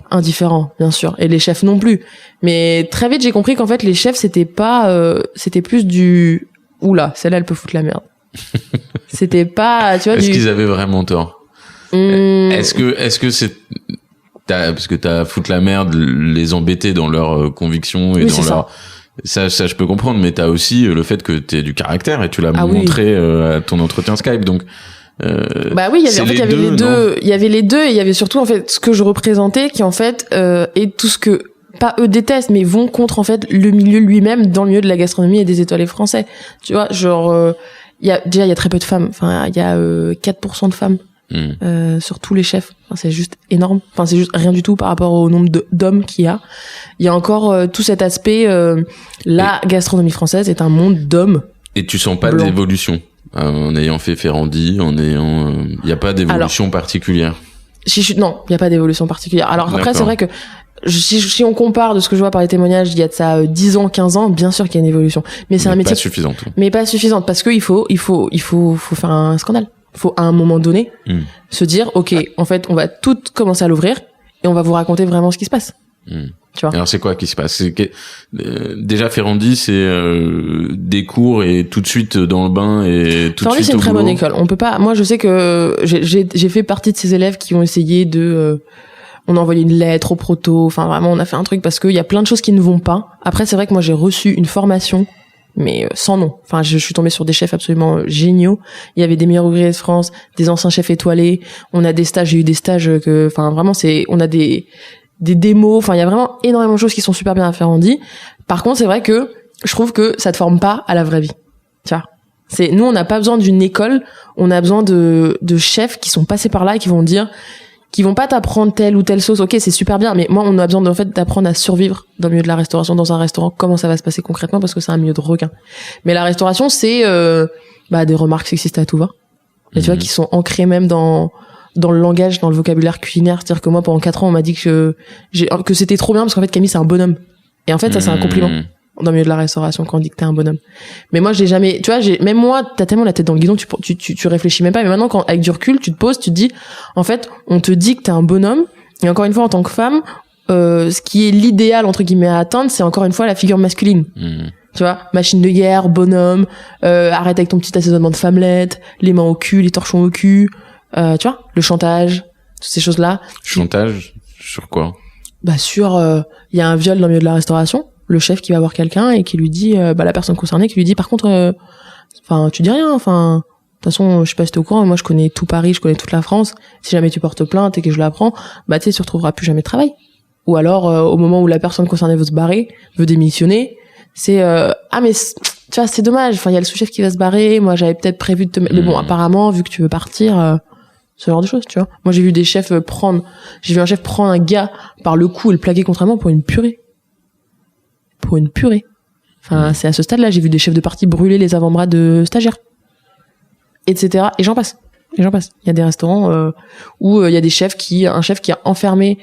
indifférent, bien sûr. Et les chefs non plus. Mais très vite j'ai compris qu'en fait les chefs c'était plus du, oula, celle-là elle peut foutre la merde. C'était pas, tu vois, Est-ce qu'ils avaient vraiment tort? Est-ce que c'est parce que t'as foutre la merde, les embêter dans leurs convictions et dans leur ça je peux comprendre, mais t'as aussi le fait que t'aies du caractère et tu l'as montré à ton entretien Skype, donc oui, il y avait les deux, et il y avait surtout en fait ce que je représentais qui en fait est tout ce que pas eux détestent, mais vont contre en fait le milieu lui-même, dans le milieu de la gastronomie et des étoilés français. Tu vois, genre il y a très peu de femmes, enfin il y a 4% de femmes sur tous les chefs. Enfin, c'est juste énorme. Enfin, c'est juste rien du tout par rapport au nombre d'hommes qu'il y a. Il y a encore tout cet aspect. La gastronomie française est un monde d'hommes. Et tu sens pas d'évolution en ayant fait Ferrandi, il y a pas d'évolution particulière. Non, il y a pas d'évolution particulière. Alors après, c'est vrai que si on compare de ce que je vois par les témoignages, il y a de ça 10 ans, 15 ans, bien sûr qu'il y a une évolution. Mais c'est un métier pas suffisante parce que il faut faire un scandale. Faut à un moment donné se dire ok, en fait on va tout commencer à l'ouvrir et on va vous raconter vraiment ce qui se passe. Tu vois. Alors c'est quoi qui se passe? Déjà Ferrandi c'est des cours et tout de suite dans le bain et tout Ferrandi, de suite c'est une très bonne école. On peut pas. Moi je sais que j'ai fait partie de ces élèves qui ont essayé de on a envoyé une lettre au proto, enfin vraiment on a fait un truc parce qu'il y a plein de choses qui ne vont pas. Après c'est vrai que moi j'ai reçu une formation mais sans nom. Enfin, je suis tombée sur des chefs absolument géniaux. Il y avait des meilleurs ouvriers de France, des anciens chefs étoilés. On a des stages, j'ai eu des stages enfin vraiment on a des démos. Enfin, il y a vraiment énormément de choses qui sont super bien à Ferrandi. Par contre, c'est vrai que je trouve que ça te forme pas à la vraie vie. Tu vois. Nous, on n'a pas besoin d'une école. On a besoin de chefs qui sont passés par là et qui vont pas t'apprendre telle ou telle sauce. Ok, c'est super bien, mais moi, on a besoin d'apprendre à survivre dans le milieu de la restauration, dans un restaurant, comment ça va se passer concrètement, parce que c'est un milieu de requins. Mais la restauration, c'est des remarques sexistes à tout va. Et tu vois, qui sont ancrées même dans le langage, dans le vocabulaire culinaire. C'est-à-dire que moi, pendant 4 ans, on m'a dit que c'était trop bien, parce qu'en fait, Camille, c'est un bonhomme. Et en fait, ça, c'est un compliment. Dans le milieu de la restauration, quand on dit que t'es un bonhomme. Mais moi, j'ai jamais, tu vois, même moi, t'as tellement la tête dans le guidon, tu réfléchis même pas. Mais maintenant, avec du recul, tu te poses, tu te dis, en fait, on te dit que t'es un bonhomme. Et encore une fois, en tant que femme, ce qui est l'idéal, entre guillemets, à atteindre, c'est encore une fois la figure masculine. Tu vois, machine de guerre, bonhomme, arrête avec ton petit assaisonnement de femmelette, les mains au cul, les torchons au cul, tu vois, le chantage. ces choses-là. Chantage sur quoi? Sur il y a un viol dans le milieu de la restauration, le chef qui va voir quelqu'un et qui lui dit la personne concernée qui lui dit par contre tu dis rien, de toute façon je sais pas si t'es au courant, moi je connais tout Paris, je connais toute la France, si jamais tu portes plainte et que je l'apprends, tu retrouveras plus jamais de travail. Ou alors au moment où la personne concernée veut se barrer, veut démissionner, c'est mais tu vois, c'est dommage, il y a le sous-chef qui va se barrer, moi j'avais peut-être prévu de te mais bon, apparemment vu que tu veux partir, ce genre de choses, tu vois. Moi j'ai vu un chef prendre un gars par le cou et le plaquer contre un mur pour une purée. C'est à ce stade-là, j'ai vu des chefs de parti brûler les avant-bras de stagiaires, etc. Et j'en passe. Il y a des restaurants où il y a un chef qui a enfermé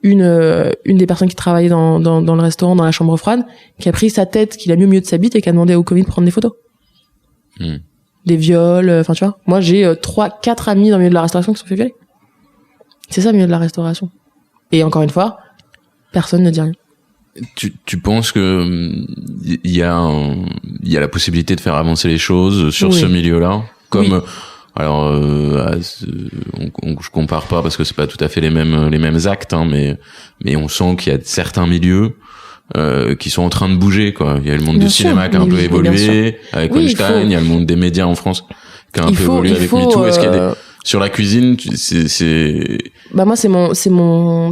une des personnes qui travaillait dans le restaurant, dans la chambre froide, qui a pris sa tête, qu'il a mis au milieu de sa bite et qui a demandé au Covid de prendre des photos. Des viols, tu vois. Moi, j'ai 3-4 amis dans le milieu de la restauration qui se sont fait violer. C'est ça, le milieu de la restauration. Et encore une fois, personne ne dit rien. Tu penses que il y a la possibilité de faire avancer les choses sur ce milieu-là, comme alors je compare pas parce que c'est pas tout à fait les mêmes actes, mais on sent qu'il y a certains milieux qui sont en train de bouger, quoi. Il y a le monde du cinéma qui a un peu évolué avec Weinstein, il y a le monde des médias en France qui a un peu évolué avec MeToo. Est-ce qu'il y a sur la cuisine, moi c'est mon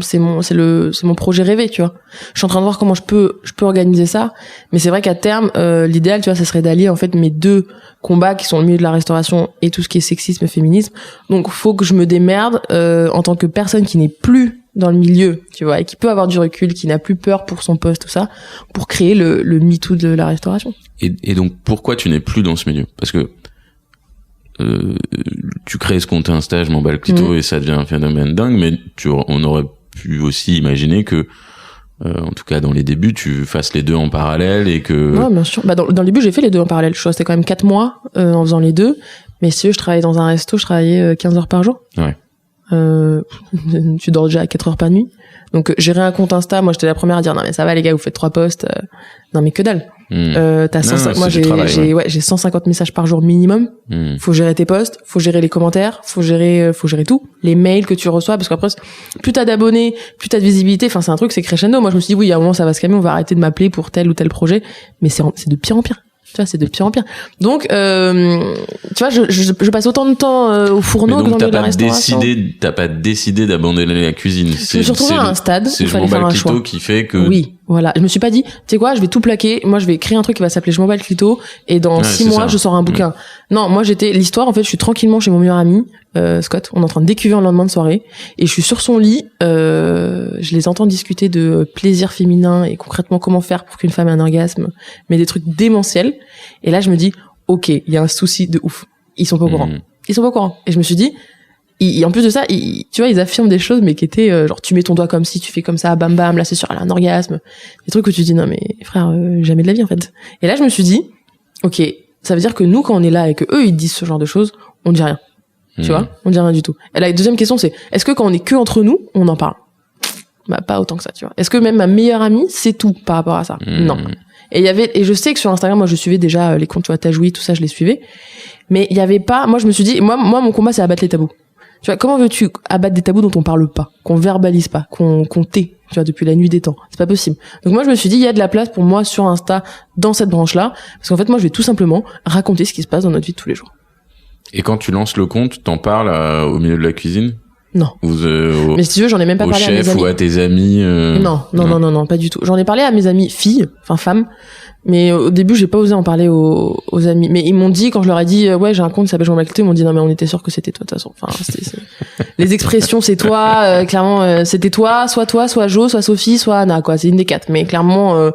projet rêvé, tu vois. Je suis en train de voir comment je peux organiser ça, mais c'est vrai qu'à terme l'idéal, tu vois, ça serait d'allier en fait mes deux combats qui sont au milieu de la restauration et tout ce qui est sexisme et féminisme. Donc faut que je me démerde en tant que personne qui n'est plus dans le milieu, tu vois, et qui peut avoir du recul, qui n'a plus peur pour son poste, tout ça, pour créer le MeToo de la restauration. Et donc pourquoi tu n'es plus dans ce milieu? Parce que tu crées ce compte Insta, je m'emballe clito et ça devient un phénomène dingue, mais on aurait pu aussi imaginer que en tout cas dans les débuts tu fasses les deux en parallèle et que... Ouais, bien sûr. Dans le début j'ai fait les deux en parallèle, je suis restée quand même 4 mois en faisant les deux, mais si je travaillais dans un resto, je travaillais 15 heures par jour. Ouais. Tu dors déjà à 4 heures par nuit, donc gérer un compte Insta, moi j'étais la première à dire non mais ça va les gars, vous faites 3 posts, non mais que dalle. Moi j'ai 150 messages par jour minimum. Faut gérer tes posts, faut gérer les commentaires, faut gérer tout, les mails que tu reçois, parce qu'après plus t'as d'abonnés, plus t'as de visibilité, c'est un truc, c'est crescendo. Moi je me suis dit oui, à un moment ça va se calmer, on va arrêter de m'appeler pour tel ou tel projet, mais c'est de pire en pire. Tu vois, c'est de pire en pire. Donc, tu vois, je passe autant de temps au fourneau que dans la restauration. T'as pas décidé d'abandonner la cuisine. Je me suis retrouvée à un stade où il fallait faire un choix. Qui fait que... Oui, voilà. Je me suis pas dit, tu sais quoi, je vais tout plaquer. Moi, je vais créer un truc qui va s'appeler Je m'en bats le clito. Et dans 6 mois, je sors un bouquin. Non, moi, l'histoire, en fait, je suis tranquillement chez mon meilleur ami, Scott. On est en train de décuver un lendemain de soirée. Et je suis sur son lit. Je les entends discuter de plaisir féminin et concrètement comment faire pour qu'une femme ait un orgasme. Mais des trucs démentiels. Et là, je me dis, ok, il y a un souci de ouf. Ils sont pas au courant. Et je me suis dit, en plus de ça, tu vois, ils affirment des choses, mais qui étaient genre, tu mets ton doigt comme si, tu fais comme ça, bam bam, là c'est sûr, elle a un orgasme. Des trucs où tu dis, non mais frère, jamais de la vie en fait. Et là, je me suis dit, ok, ça veut dire que nous, quand on est là et que eux, ils disent ce genre de choses, on dit rien. Tu vois, on dit rien du tout. Et la deuxième question, c'est, est-ce que quand on est que entre nous, on en parle? Pas autant que ça, tu vois. Est-ce que même ma meilleure amie, c'est tout par rapport à ça? Non. Et je sais que sur Instagram, moi, je suivais déjà les comptes, tu vois, Tajoui, tout ça, je les suivais. Mais il y avait pas, moi, je me suis dit, moi, mon combat, c'est abattre les tabous. Tu vois, comment veux-tu abattre des tabous dont on parle pas, qu'on verbalise pas, qu'on tait, tu vois, depuis la nuit des temps? C'est pas possible. Donc moi, je me suis dit, il y a de la place pour moi sur Insta, dans cette branche-là. Parce qu'en fait, moi, je vais tout simplement raconter ce qui se passe dans notre vie de tous les jours. Et quand tu lances le compte, t'en parles au milieu de la cuisine? Non. Mais si tu veux, j'en ai même pas parlé à mes amis. Au chef ou à tes amis Non, pas du tout. J'en ai parlé à mes amis filles, femmes. Mais au début, j'ai pas osé en parler aux amis. Mais ils m'ont dit, quand je leur ai dit, ouais, j'ai un compte qui s'appelle Je m'en bats le clito, ils m'ont dit, non, mais on était sûr que c'était toi, de toute façon. Les expressions, c'est toi, clairement, c'était toi, soit Jo, soit Sophie, soit Anna, quoi. C'est une des 4. Mais clairement,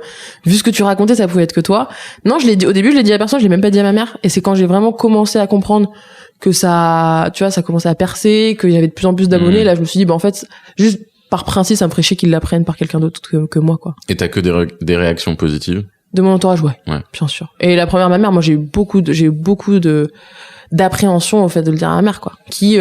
vu ce que tu racontais, ça pouvait être que toi. Non, au début, je l'ai dit à personne, je l'ai même pas dit à ma mère. Et c'est quand j'ai vraiment commencé à comprendre que ça, tu vois, ça commençait à percer, qu'il y avait de plus en plus d'abonnés. Là, je me suis dit, en fait, juste par principe, ça me ferait chier qu'ils l'apprennent par quelqu'un d'autre que moi, quoi. Et t'as que des réactions positives? De mon entourage, ouais. Bien sûr. Et la première, ma mère, moi, j'ai eu beaucoup d'appréhension au fait de le dire à ma mère, quoi.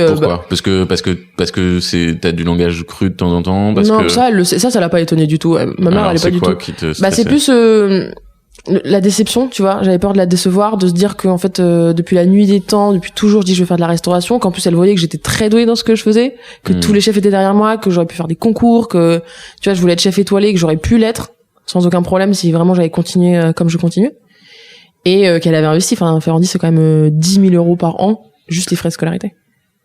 Pourquoi? Parce que t'as du langage cru de temps en temps, ça l'a pas étonné du tout. Ma mère, elle est pas du tout. C'est plus, la déception, tu vois, j'avais peur de la décevoir, de se dire que en fait depuis la nuit des temps, depuis toujours je dis je vais faire de la restauration, qu'en plus elle voyait que j'étais très douée dans ce que je faisais, que tous les chefs étaient derrière moi, que j'aurais pu faire des concours, que tu vois je voulais être chef étoilé, que j'aurais pu l'être sans aucun problème si vraiment j'avais continué comme je continue, et qu'elle avait investi, enfin Ferrandi c'est quand même 10 000 euros par an juste les frais de scolarité.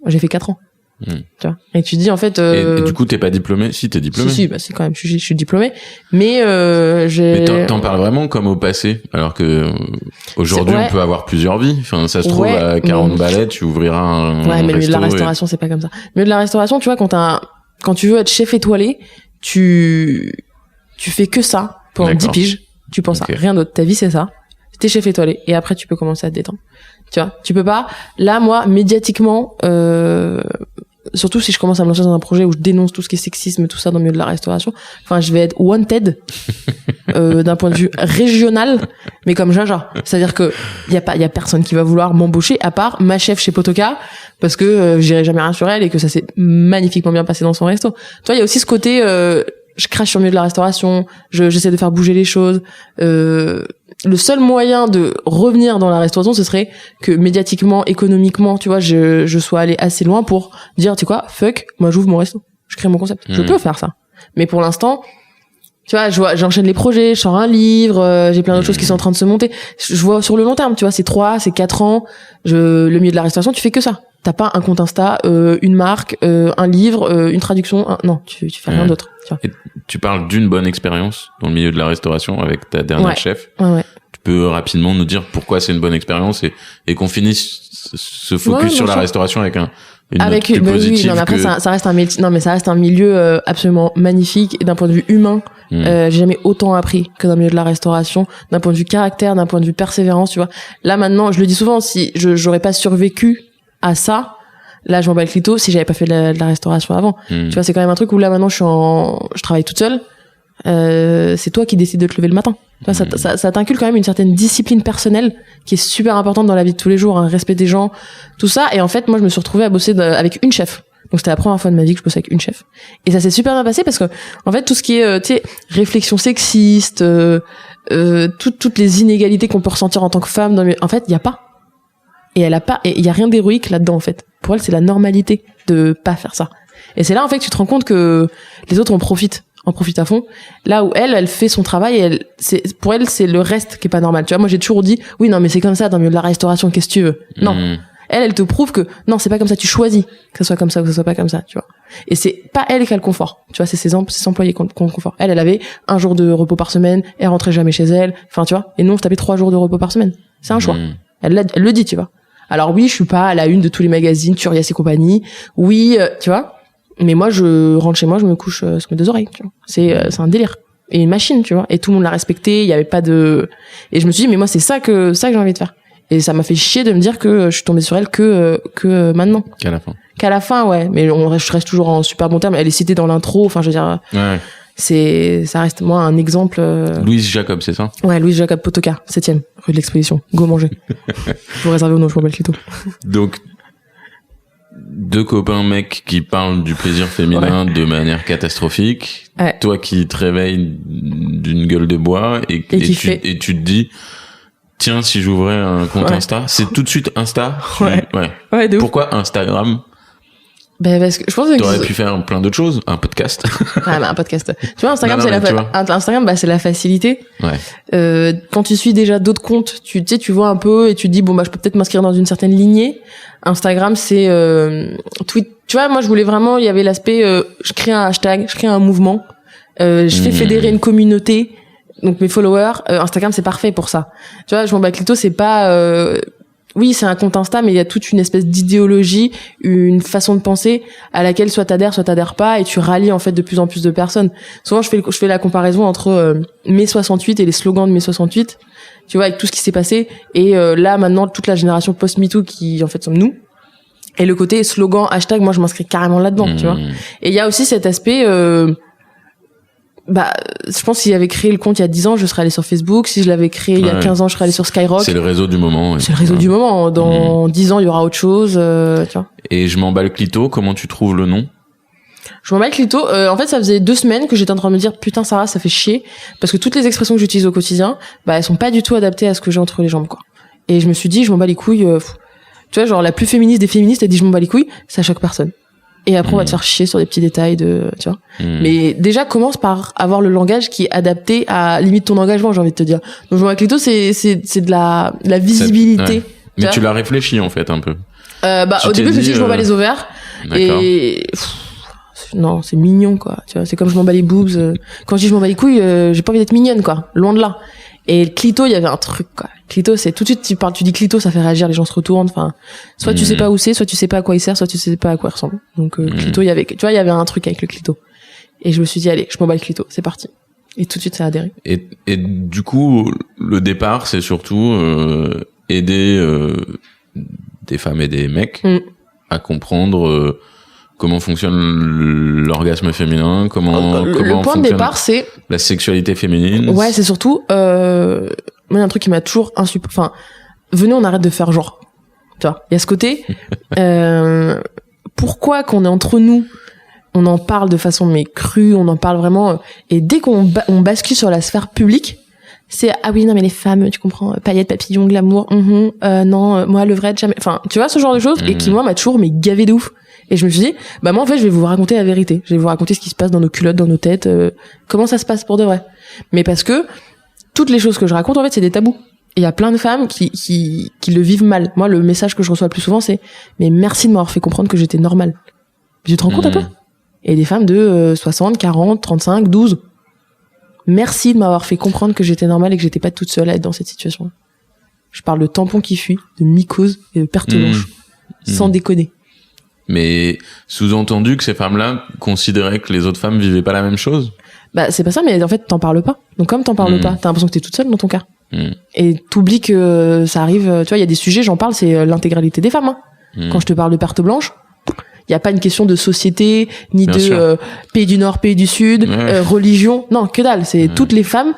J'ai fait 4 ans. Tu vois. Et tu dis en fait et du coup t'es pas diplômé? Si, t'es diplômé. Si, bah c'est quand même je suis diplômé, mais mais t'en parles vraiment comme au passé, alors que aujourd'hui on peut avoir plusieurs vies. Enfin ça se trouve à 40 balais tu ouvriras un mais le milieu de la resto restauration c'est pas comme ça. Le milieu de la restauration, tu vois, quand tu veux être chef étoilé, tu fais que ça pendant 10 piges, tu penses à rien d'autre, ta vie c'est ça. T'es chef étoilé et après tu peux commencer à te détendre. Tu vois, tu peux pas. Là moi médiatiquement surtout si je commence à me lancer dans un projet où je dénonce tout ce qui est sexisme, tout ça dans le milieu de la restauration. Enfin, je vais être wanted d'un point de vue régional, mais comme Jaja. C'est-à-dire que y a personne qui va vouloir m'embaucher à part ma chef chez Potoka parce que j'irai jamais rien sur elle et que ça s'est magnifiquement bien passé dans son resto. Tu vois, il y a aussi ce côté je crache sur le milieu de la restauration, j'essaie de faire bouger les choses. Le seul moyen de revenir dans la restauration, ce serait que médiatiquement, économiquement, tu vois, je sois allé assez loin pour dire, tu sais quoi, fuck, moi j'ouvre mon resto, je crée mon concept. Je peux faire ça. Mais pour l'instant, tu vois, j'enchaîne les projets, je sors un livre, j'ai plein d'autres choses qui sont en train de se monter. Je vois sur le long terme, tu vois, c'est 3, c'est 4 ans, le milieu de la restauration, tu fais que ça. T'as pas un compte Insta, une marque, un livre, une traduction, non, tu fais rien d'autre. Tu vois. Et tu parles d'une bonne expérience dans le milieu de la restauration avec ta dernière chef. Ouais. Tu peux rapidement nous dire pourquoi c'est une bonne expérience et qu'on finisse ce focus sur la restauration avec une note plus positive. Oui, non, mais après ça reste un métier, non mais ça reste un milieu absolument magnifique et d'un point de vue humain. J'ai jamais autant appris que dans le milieu de la restauration, d'un point de vue caractère, d'un point de vue persévérance, tu vois. Là maintenant, je le dis souvent, si j'aurais pas survécu à ça, là je m'en bats le clito si j'avais pas fait de la restauration avant. Tu vois, c'est quand même un truc où là maintenant je travaille toute seule. C'est toi qui décides de te lever le matin. Tu vois, ça t'inculque quand même une certaine discipline personnelle qui est super importante dans la vie de tous les jours, un respect des gens, tout ça. Et en fait, moi je me suis retrouvée à bosser avec une chef. Donc c'était la première fois de ma vie que je bossais avec une chef. Et ça s'est super bien passé parce que en fait tout ce qui est tu sais réflexion sexiste, toutes les inégalités qu'on peut ressentir en tant que femme en fait, il y a pas. Et il y a rien d'héroïque là-dedans en fait. Pour elle, c'est la normalité de pas faire ça. Et c'est là en fait que tu te rends compte que les autres en profitent à fond. Là où elle fait son travail et pour elle, c'est le reste qui est pas normal. Tu vois, moi j'ai toujours dit oui, non mais c'est comme ça dans le milieu de la restauration, qu'est-ce que tu veux? Non. Elle te prouve que non, c'est pas comme ça, tu choisis que ce soit comme ça ou que ce soit pas comme ça, tu vois. Et c'est pas elle qui a le confort. Tu vois, c'est ses employés qui ont le confort. Elle avait 1 jour de repos par semaine, elle rentrait jamais chez elle. Enfin, tu vois. Et nous, on se tapait 3 jours de repos par semaine. C'est un choix. Elle le dit, tu vois. Alors oui, je suis pas à la une de tous les magazines, Turias et compagnie. Oui, tu vois. Mais moi, je rentre chez moi, je me couche sur mes 2 oreilles, tu vois. C'est un délire. Et une machine, tu vois. Et tout le monde l'a respecté, il y avait pas de... Et je me suis dit, mais moi, c'est ça que j'ai envie de faire. Et ça m'a fait chier de me dire que je suis tombée sur elle que maintenant. Qu'à la fin, ouais. Mais je reste toujours en super bon terme. Elle est citée dans l'intro, enfin, je veux dire... Ouais. Ça reste, moi, un exemple... Louise Jacob, c'est ça? Ouais, Louise Jacob, Potoka, 7e, rue de l'Exposition. Go manger. Vous réservez au nom, je m'appelle Clito. Donc, 2 copains mecs qui parlent du plaisir féminin de manière catastrophique. Ouais. Toi qui te réveilles d'une gueule de bois et tu te dis... Tiens, si j'ouvrais un compte Insta, c'est tout de suite Insta. Ouais. Pourquoi Instagram? Ben parce que je pense que t'aurais pu faire plein d'autres choses, un podcast. Un podcast. Tu vois, Instagram Instagram, c'est la facilité. Ouais. Quand tu suis déjà d'autres comptes, tu sais, tu vois un peu et tu te dis bon bah je peux peut-être m'inscrire dans une certaine lignée. Instagram, c'est tweet. Tu vois, moi je voulais vraiment, il y avait l'aspect je crée un hashtag, je crée un mouvement, je fais fédérer une communauté. Donc mes followers, Instagram c'est parfait pour ça. Tu vois, je m'en bats Clito, c'est pas oui, c'est un compte Insta, mais il y a toute une espèce d'idéologie, une façon de penser à laquelle soit t'adhères pas, et tu rallies en fait de plus en plus de personnes. Souvent, je fais la comparaison entre mai 68 et les slogans de mai 68. Tu vois, avec tout ce qui s'est passé, et là maintenant toute la génération post-MeToo qui en fait sommes nous. Et le côté slogan hashtag, moi je m'inscris carrément là-dedans, tu vois. Et il y a aussi cet aspect je pense que si j'avais créé le compte il y a 10 ans, je serais allé sur Facebook. Si je l'avais créé il y a 15 ans, je serais allé sur Skyrock. C'est le réseau du moment. Ouais. C'est le réseau du moment. Dans 10 ans, il y aura autre chose, tu vois. Et je m'en bats le clito, comment tu trouves le nom? Je m'en bats le clito. En fait, ça faisait 2 semaines que j'étais en train de me dire putain Sarah, ça fait chier parce que toutes les expressions que j'utilise au quotidien, elles sont pas du tout adaptées à ce que j'ai entre les jambes, quoi. Et je me suis dit, je m'en bats les couilles. Tu vois, genre la plus féministe des féministes, elle dit je m'en bats les couilles, ça choque personne. Et après, on va te faire chier sur des petits détails tu vois. Mais déjà, commence par avoir le langage qui est adapté à limite ton engagement, j'ai envie de te dire. Donc, je m'en bats le clito, c'est de la visibilité. Ouais. Mais tu l'as réfléchi, en fait, un peu. Au début, je me suis dit, je m'en bats les ovaires. D'accord. Et, non, c'est mignon, quoi. Tu vois, c'est comme je m'en bats les boobs. Quand je dis je m'en bats les couilles, j'ai pas envie d'être mignonne, quoi. Loin de là. Et le clito, il y avait un truc, quoi. Clito, c'est tout de suite, tu dis clito, ça fait réagir, les gens se retournent. Enfin, soit tu sais pas où c'est, soit tu sais pas à quoi il sert, soit tu sais pas à quoi il ressemble. Donc, clito, il y avait un truc avec le clito. Et je me suis dit, allez, je m'en bats le clito, c'est parti. Et tout de suite, ça a adhéré. Et du coup, le départ, c'est surtout aider des femmes et des mecs à comprendre comment fonctionne l'orgasme féminin, comment le point de départ, c'est la sexualité féminine. Ouais, c'est surtout moi, il y a un truc qui m'a toujours venez, on arrête de faire genre. Tu vois, il y a ce côté pourquoi qu'on est entre nous, on en parle de façon mais crue, on en parle vraiment et dès qu'on bascule sur la sphère publique, c'est ah oui non mais les femmes, tu comprends, paillettes, papillons, glamour, non, moi levrette jamais, enfin tu vois ce genre de choses et qui moi m'a toujours mais gavé de ouf. Et je me suis dit moi en fait je vais vous raconter la vérité, je vais vous raconter ce qui se passe dans nos culottes, dans nos têtes, comment ça se passe pour de vrai. Mais parce que toutes les choses que je raconte en fait c'est des tabous. Et il y a plein de femmes qui le vivent mal. Moi le message que je reçois le plus souvent c'est mais merci de m'avoir fait comprendre que j'étais normale. Tu te rends compte un peu? Et des femmes de 60, 40, 35, 12. Merci de m'avoir fait comprendre que j'étais normale et que j'étais pas toute seule à être dans cette situation. Je parle de tampons qui fuient, de mycoses et de perte blanche. Sans déconner. Mais sous-entendu que ces femmes-là considéraient que les autres femmes vivaient pas la même chose? C'est pas ça, mais en fait, t'en parles pas. Donc comme t'en parles pas, t'as l'impression que t'es toute seule dans ton cas. Et t'oublies que ça arrive, tu vois, il y a des sujets, j'en parle, c'est l'intégralité des femmes. Quand je te parle de perte blanche, il y a pas une question de société, ni Bien de sûr. pays du Nord, pays du Sud, religion. Non, que dalle. C'est toutes les femmes.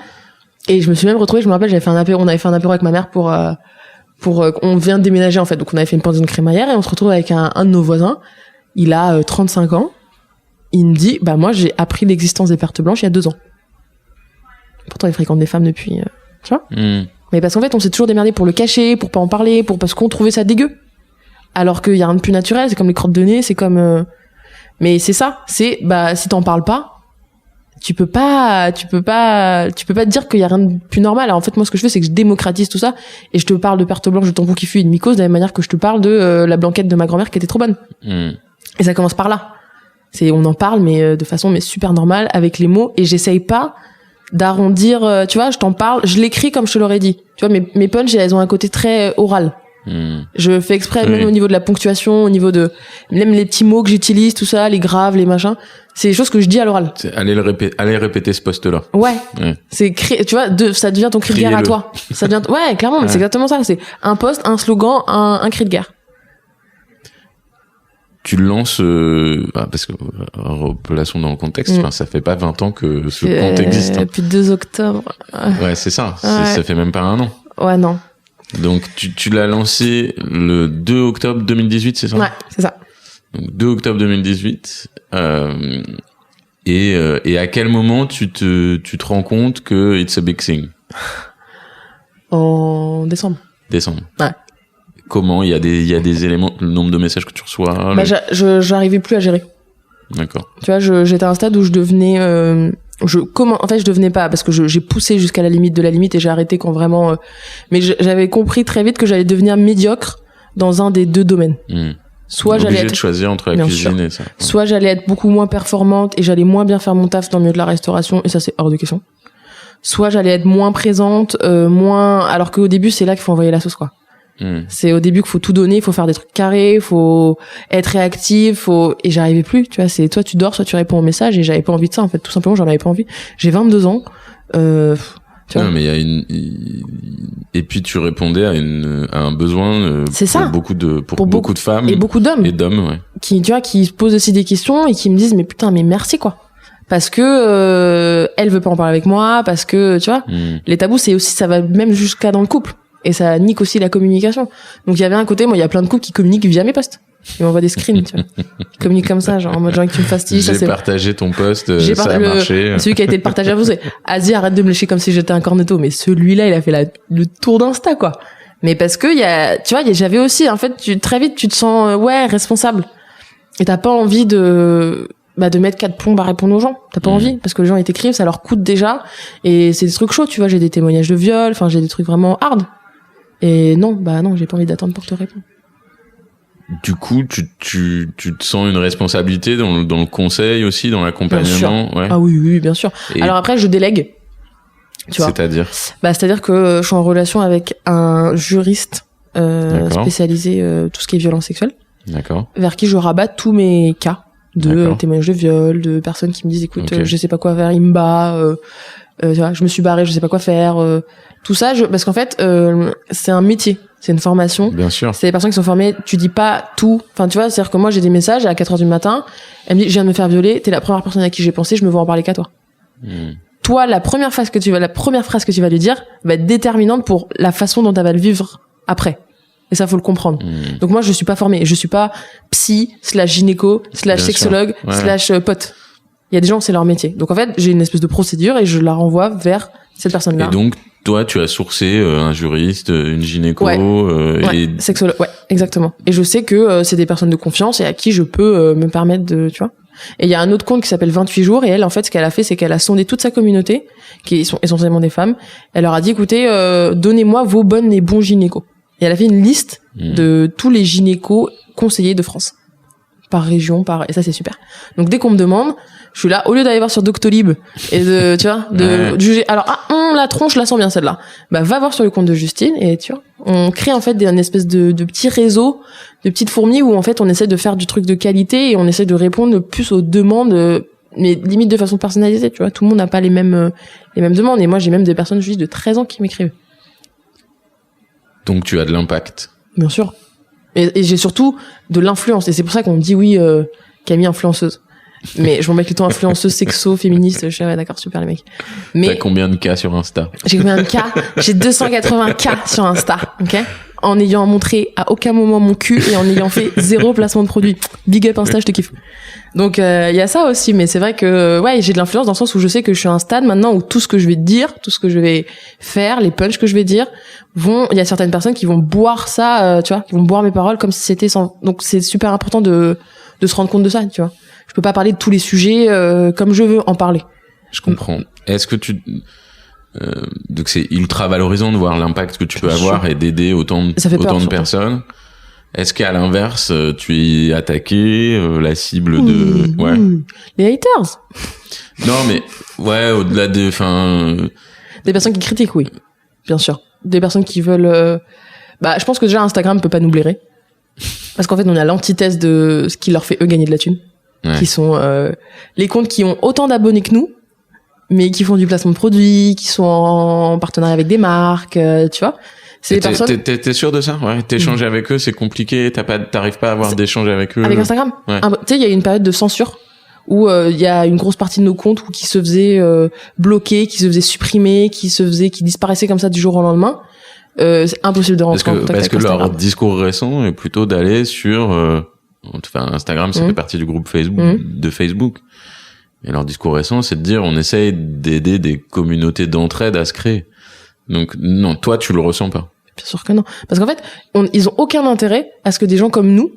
Et je me suis même retrouvée, je me rappelle, on avait fait un apéro avec ma mère pour on vient de déménager, en fait. Donc, on avait fait une pension de crémaillère et on se retrouve avec un de nos voisins. Il a 35 ans. Il me dit, moi, j'ai appris l'existence des pertes blanches il y a 2 ans. Pourtant, il fréquente des femmes depuis, tu vois. Mais parce qu'en fait, on s'est toujours démerdé pour le cacher, pour pas en parler, parce qu'on trouvait ça dégueu. Alors qu'il y a rien de plus naturel, c'est comme les crottes de nez, c'est comme mais c'est ça, c'est si t'en parles pas, tu peux pas te dire qu'il y a rien de plus normal. Alors en fait moi ce que je fais c'est que je démocratise tout ça et je te parle de perte blanche, de tampon qui fuit et de mycose de la même manière que je te parle de la blanquette de ma grand-mère qui était trop bonne. Et ça commence par là. On en parle mais de façon super normale avec les mots et j'essaye pas d'arrondir, tu vois, je t'en parle, je l'écris comme je te l'aurais dit. Tu vois mes punchs elles ont un côté très oral. Je fais exprès même au niveau de la ponctuation, au niveau de même les petits mots que j'utilise, tout ça, les graves, les machins, c'est des choses que je dis à l'oral. Allez répéter ce poste-là. Ouais. C'est tu vois, ça devient ton cri de guerre à toi. Ça devient ouais, clairement, mais c'est exactement ça, c'est un poste, un slogan, un cri de guerre. Tu le lances parce que replaçons dans le contexte, ça fait pas 20 ans que ce compte existe. Depuis 2 octobre. Ouais, c'est ça. Ça fait même pas 1 an. Ouais, non. Donc tu l'as lancé le 2 octobre 2018, c'est ça? Ouais, c'est ça. Donc 2 octobre 2018. Et à quel moment tu te rends compte que it's a big thing? En décembre. Ouais. Comment? Il y a des éléments, le nombre de messages que tu reçois? J'arrivais plus à gérer. D'accord. Tu vois, j'étais à un stade où je devenais en fait je devenais pas parce que j'ai poussé jusqu'à la limite de la limite et j'ai arrêté quand vraiment mais j'avais compris très vite que j'allais devenir médiocre dans un des 2 domaines. Soit obligé j'allais de choisir entre la cuisine et ça. Soit j'allais être beaucoup moins performante et j'allais moins bien faire mon taf dans le milieu de la restauration et ça c'est hors de question. Soit j'allais être moins présente, alors qu'au début c'est là qu'il faut envoyer la sauce quoi. C'est au début qu'il faut tout donner, il faut faire des trucs carrés, il faut être réactif, et j'arrivais plus, tu vois, c'est toi tu dors, soit tu réponds aux messages et j'avais pas envie de ça en fait, tout simplement j'en avais pas envie. J'ai 22 ans, tu vois. Non, mais et puis tu répondais à un besoin c'est ça. pour beaucoup de femmes et beaucoup d'hommes ouais. Qui tu vois qui se posent aussi des questions et qui me disent mais putain mais merci quoi. Parce que elle veut pas en parler avec moi, parce que tu vois, les tabous c'est aussi ça va même jusqu'à dans le couple. Et ça nique aussi la communication. Donc il y avait un côté, moi il y a plein de couples qui communiquent via mes posts. Il m'envoie des screens, tu vois. Il communique comme ça, genre en mode genre que tu me fasties. J'ai partagé ton post, ça a marché. Celui qui a été partagé à vous, c'est Asie, arrête de me lécher comme si j'étais un cornetto. Mais celui-là, il a fait le tour d'Insta, quoi. Mais parce que j'avais aussi, en fait, très vite, tu te sens, responsable. Et t'as pas envie de mettre 4 plombs à répondre aux gens. T'as pas envie. Parce que les gens, ils t'écrivent, ça leur coûte déjà. Et c'est des trucs chauds, tu vois. J'ai des témoignages de viol, enfin, j'ai des trucs vraiment hard. Et non, j'ai pas envie d'attendre pour te répondre. Du coup, tu te sens une responsabilité dans le conseil aussi, dans l'accompagnement? Ouais. Ah oui, bien sûr. Et alors après, je délègue. Tu vois. C'est-à-dire? C'est-à-dire que je suis en relation avec un juriste spécialisé tout ce qui est violence sexuelle. D'accord. Vers qui je rabats tous mes cas de témoignages de viol, de personnes qui me disent écoute, je sais pas quoi faire, il me bat, tu vois, je me suis barrée, je sais pas quoi faire, tout ça parce qu'en fait c'est un métier, c'est une formation. Bien sûr. C'est des personnes qui sont formées, tu dis pas tout. Enfin tu vois, c'est-à-dire que moi j'ai des messages à 4h du matin, elle me dit je viens de me faire violer, t'es la première personne à qui j'ai pensé, je me vois en parler qu'à toi. Toi, la première phrase que tu vas lui dire va être déterminante pour la façon dont elle va le vivre après. Et ça, faut le comprendre. Donc moi, je suis pas formée. Je suis pas psy, /gynéco, /sexologue, /pote. Il y a des gens, c'est leur métier. Donc en fait, j'ai une espèce de procédure et je la renvoie vers cette personne-là. Et donc, toi, tu as sourcé un juriste, une gynéco, sexologue. Ouais, exactement. Et je sais que c'est des personnes de confiance et à qui je peux me permettre de, tu vois. Et il y a un autre compte qui s'appelle 28 jours et elle, en fait, ce qu'elle a fait, c'est qu'elle a sondé toute sa communauté, qui sont essentiellement des femmes. Elle leur a dit, écoutez, donnez-moi vos bonnes et bons gynécos. Et elle a fait une liste de tous les gynécos conseillés de France. Par région, et ça, c'est super. Donc, dès qu'on me demande, je suis là, au lieu d'aller voir sur Doctolib et de juger, alors, la tronche, je la sens bien, celle-là. Va voir sur le compte de Justine et tu vois, on crée, en fait, une espèce de petits réseaux, de petites fourmis où, en fait, on essaie de faire du truc de qualité et on essaie de répondre plus aux demandes, mais limite de façon personnalisée, tu vois. Tout le monde n'a pas les mêmes demandes. Et moi, j'ai même des personnes juste de 13 ans qui m'écrivent. Donc tu as de l'impact. Bien sûr. Et j'ai surtout de l'influence. Et c'est pour ça qu'on me dit oui, Camille influenceuse. Mais je m'en mets plutôt influenceuse sexo, féministe. Je suis d'accord, super les mecs. Mais t'as combien de cas sur Insta? J'ai combien de cas? J'ai 280 cas sur Insta, ok? En ayant montré à aucun moment mon cul et en ayant fait 0 placement de produit. Big up Insta, je te kiffe. Donc il y a ça aussi, mais c'est vrai que j'ai de l'influence dans le sens où je sais que je suis à un stade maintenant où tout ce que je vais dire, tout ce que je vais faire, les punchs que je vais dire il y a certaines personnes qui vont boire ça, tu vois, qui vont boire mes paroles comme si c'était sans. Donc c'est super important de se rendre compte de ça, tu vois. Je peux pas parler de tous les sujets comme je veux en parler. Je comprends. Est-ce que donc c'est ultra valorisant de voir l'impact que tu peux avoir et d'aider autant de personnes. Est-ce qu'à l'inverse, tu es attaqué, la cible de... Les haters. Non, mais, au-delà des personnes qui critiquent, oui. Bien sûr. Des personnes qui veulent... je pense que déjà, Instagram peut pas nous blairer. Parce qu'en fait, on a l'antithèse de ce qui leur fait eux gagner de la thune. Ouais. Qui sont les comptes qui ont autant d'abonnés que nous, mais qui font du placement de produits, qui sont en partenariat avec des marques, tu vois. C'est des personnes. T'es sûr de ça? Ouais. T'échanger avec eux, c'est compliqué. T'arrives pas à avoir d'échange avec eux. Avec Instagram? Ouais. Tu sais, il y a eu une période de censure où il y a une grosse partie de nos comptes qui se faisaient bloquer, qui se faisaient supprimer, qui disparaissaient comme ça du jour au lendemain. C'est impossible de rentrer en contact avec Instagram. Leur discours récent est plutôt d'aller sur Instagram, ça fait partie du groupe Facebook. Et leur discours récent, c'est de dire on essaye d'aider des communautés d'entraide à se créer. Donc non, toi tu le ressens pas. Bien sûr que non, parce qu'en fait, ils ont aucun intérêt à ce que des gens comme nous,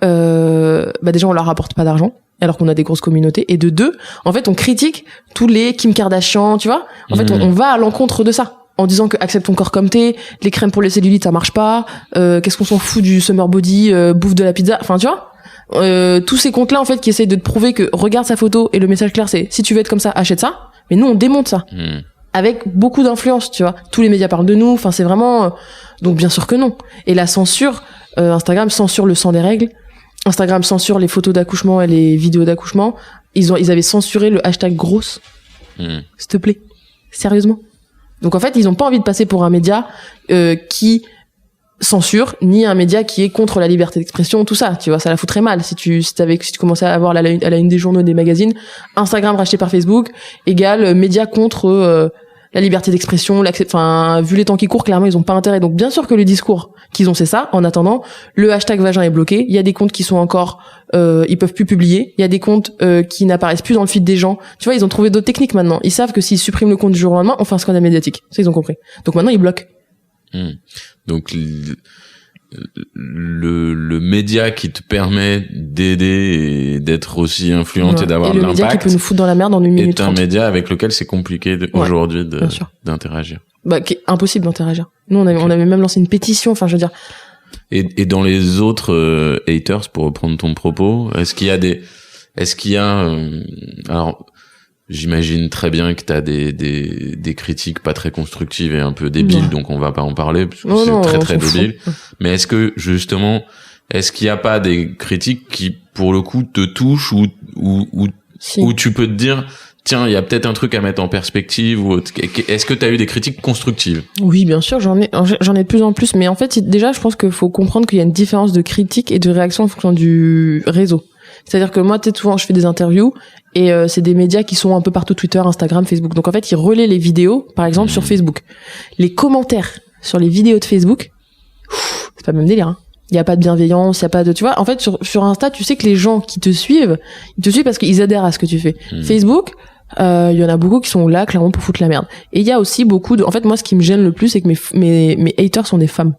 déjà on leur rapporte pas d'argent, alors qu'on a des grosses communautés. Et de deux, en fait, on critique tous les Kim Kardashian, tu vois. En fait, on va à l'encontre de ça. En disant que accepte ton corps comme t'es, les crèmes pour les cellulites ça marche pas, qu'est-ce qu'on s'en fout du summer body, bouffe de la pizza, enfin tu vois, tous ces comptes là en fait qui essayent de te prouver que regarde sa photo et le message clair c'est si tu veux être comme ça achète ça, mais nous on démonte ça avec beaucoup d'influence, tu vois, tous les médias parlent de nous, enfin c'est vraiment donc bien sûr que non. Et la censure, Instagram censure le sang des règles, Instagram censure les photos d'accouchement et les vidéos d'accouchement, ils avaient censuré le hashtag grosse, s'il te plaît, sérieusement. Donc en fait, ils ont pas envie de passer pour un média qui censure, ni un média qui est contre la liberté d'expression, tout ça. Tu vois, ça la foutrait mal si tu commençais à avoir à la une des journaux, des magazines, Instagram racheté par Facebook égale média contre la liberté d'expression, vu les temps qui courent, clairement, ils ont pas intérêt. Donc, bien sûr que le discours qu'ils ont, c'est ça. En attendant, le hashtag vagin est bloqué. Il y a des comptes qui sont encore, ils peuvent plus publier. Il y a des comptes qui n'apparaissent plus dans le feed des gens. Tu vois, ils ont trouvé d'autres techniques maintenant. Ils savent que s'ils suppriment le compte du jour au lendemain, on fait un scandale médiatique. Ça, ils ont compris. Donc maintenant, ils bloquent. Donc le média qui te permet d'aider et d'être aussi influente et d'avoir de l'impact, le média qui peut nous foutre dans la merde en 1 minute est un média avec lequel c'est compliqué aujourd'hui d'interagir. Qui est impossible d'interagir. Nous on avait même lancé une pétition, enfin je veux dire. Et dans les autres haters, pour reprendre ton propos, est-ce qu'il y a alors j'imagine très bien que t'as des critiques pas très constructives et un peu débiles, donc on va pas en parler parce que c'est très très débile. Mais est-ce qu'il y a pas des critiques qui pour le coup te touchent ou tu peux te dire tiens, il y a peut-être un truc à mettre en perspective ou est-ce que t'as eu des critiques constructives? Oui, bien sûr, j'en ai de plus en plus, mais en fait déjà je pense qu'il faut comprendre qu'il y a une différence de critique et de réaction en fonction du réseau. C'est-à-dire que moi, souvent, je fais des interviews et c'est des médias qui sont un peu partout, Twitter, Instagram, Facebook. Donc en fait, ils relaient les vidéos, par exemple, sur Facebook. Les commentaires sur les vidéos de Facebook, c'est pas le même délire. Hein. Il y a pas de bienveillance, il y a pas de, tu vois. En fait, sur Insta, tu sais que les gens qui te suivent, ils te suivent parce qu'ils adhèrent à ce que tu fais. Facebook, il y en a beaucoup qui sont là, clairement, pour foutre la merde. Et il y a aussi beaucoup de, en fait, moi, ce qui me gêne le plus, c'est que mes haters sont des femmes.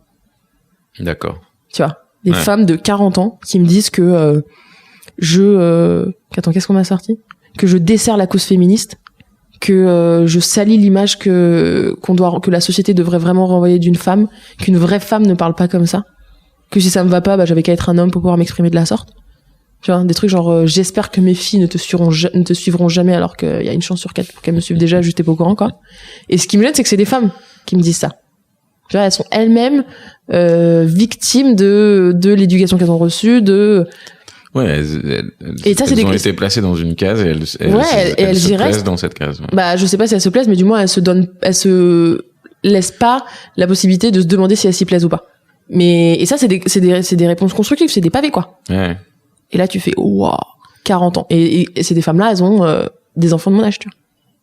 D'accord. Tu vois, des femmes de 40 ans qui me disent que qu'est-ce qu'on m'a sorti? Que je desserre la cause féministe, que je salis l'image que la société devrait vraiment renvoyer d'une femme, qu'une vraie femme ne parle pas comme ça, que si ça me va pas, j'avais qu'à être un homme pour pouvoir m'exprimer de la sorte. Tu vois, des trucs genre j'espère que mes filles ne te suivront jamais alors qu'il y a une chance sur 4 pour qu'elles me suivent déjà, juste t'es pas au courant, quoi. Et ce qui me gêne, c'est que c'est des femmes qui me disent ça. Tu vois, elles sont elles-mêmes victimes de l'éducation qu'elles ont reçue, Ouais, elles ont été placées dans une case et elles se plaisent dans cette case. Ouais. Je sais pas si elles se plaisent, mais du moins elles se laissent pas la possibilité de se demander si elles s'y plaisent ou pas. Et ça, c'est des réponses constructives, c'est des pavés, quoi. Ouais. Et là, tu fais, waouh, 40 ans. Et ces des femmes-là, elles ont des enfants de mon âge, tu vois.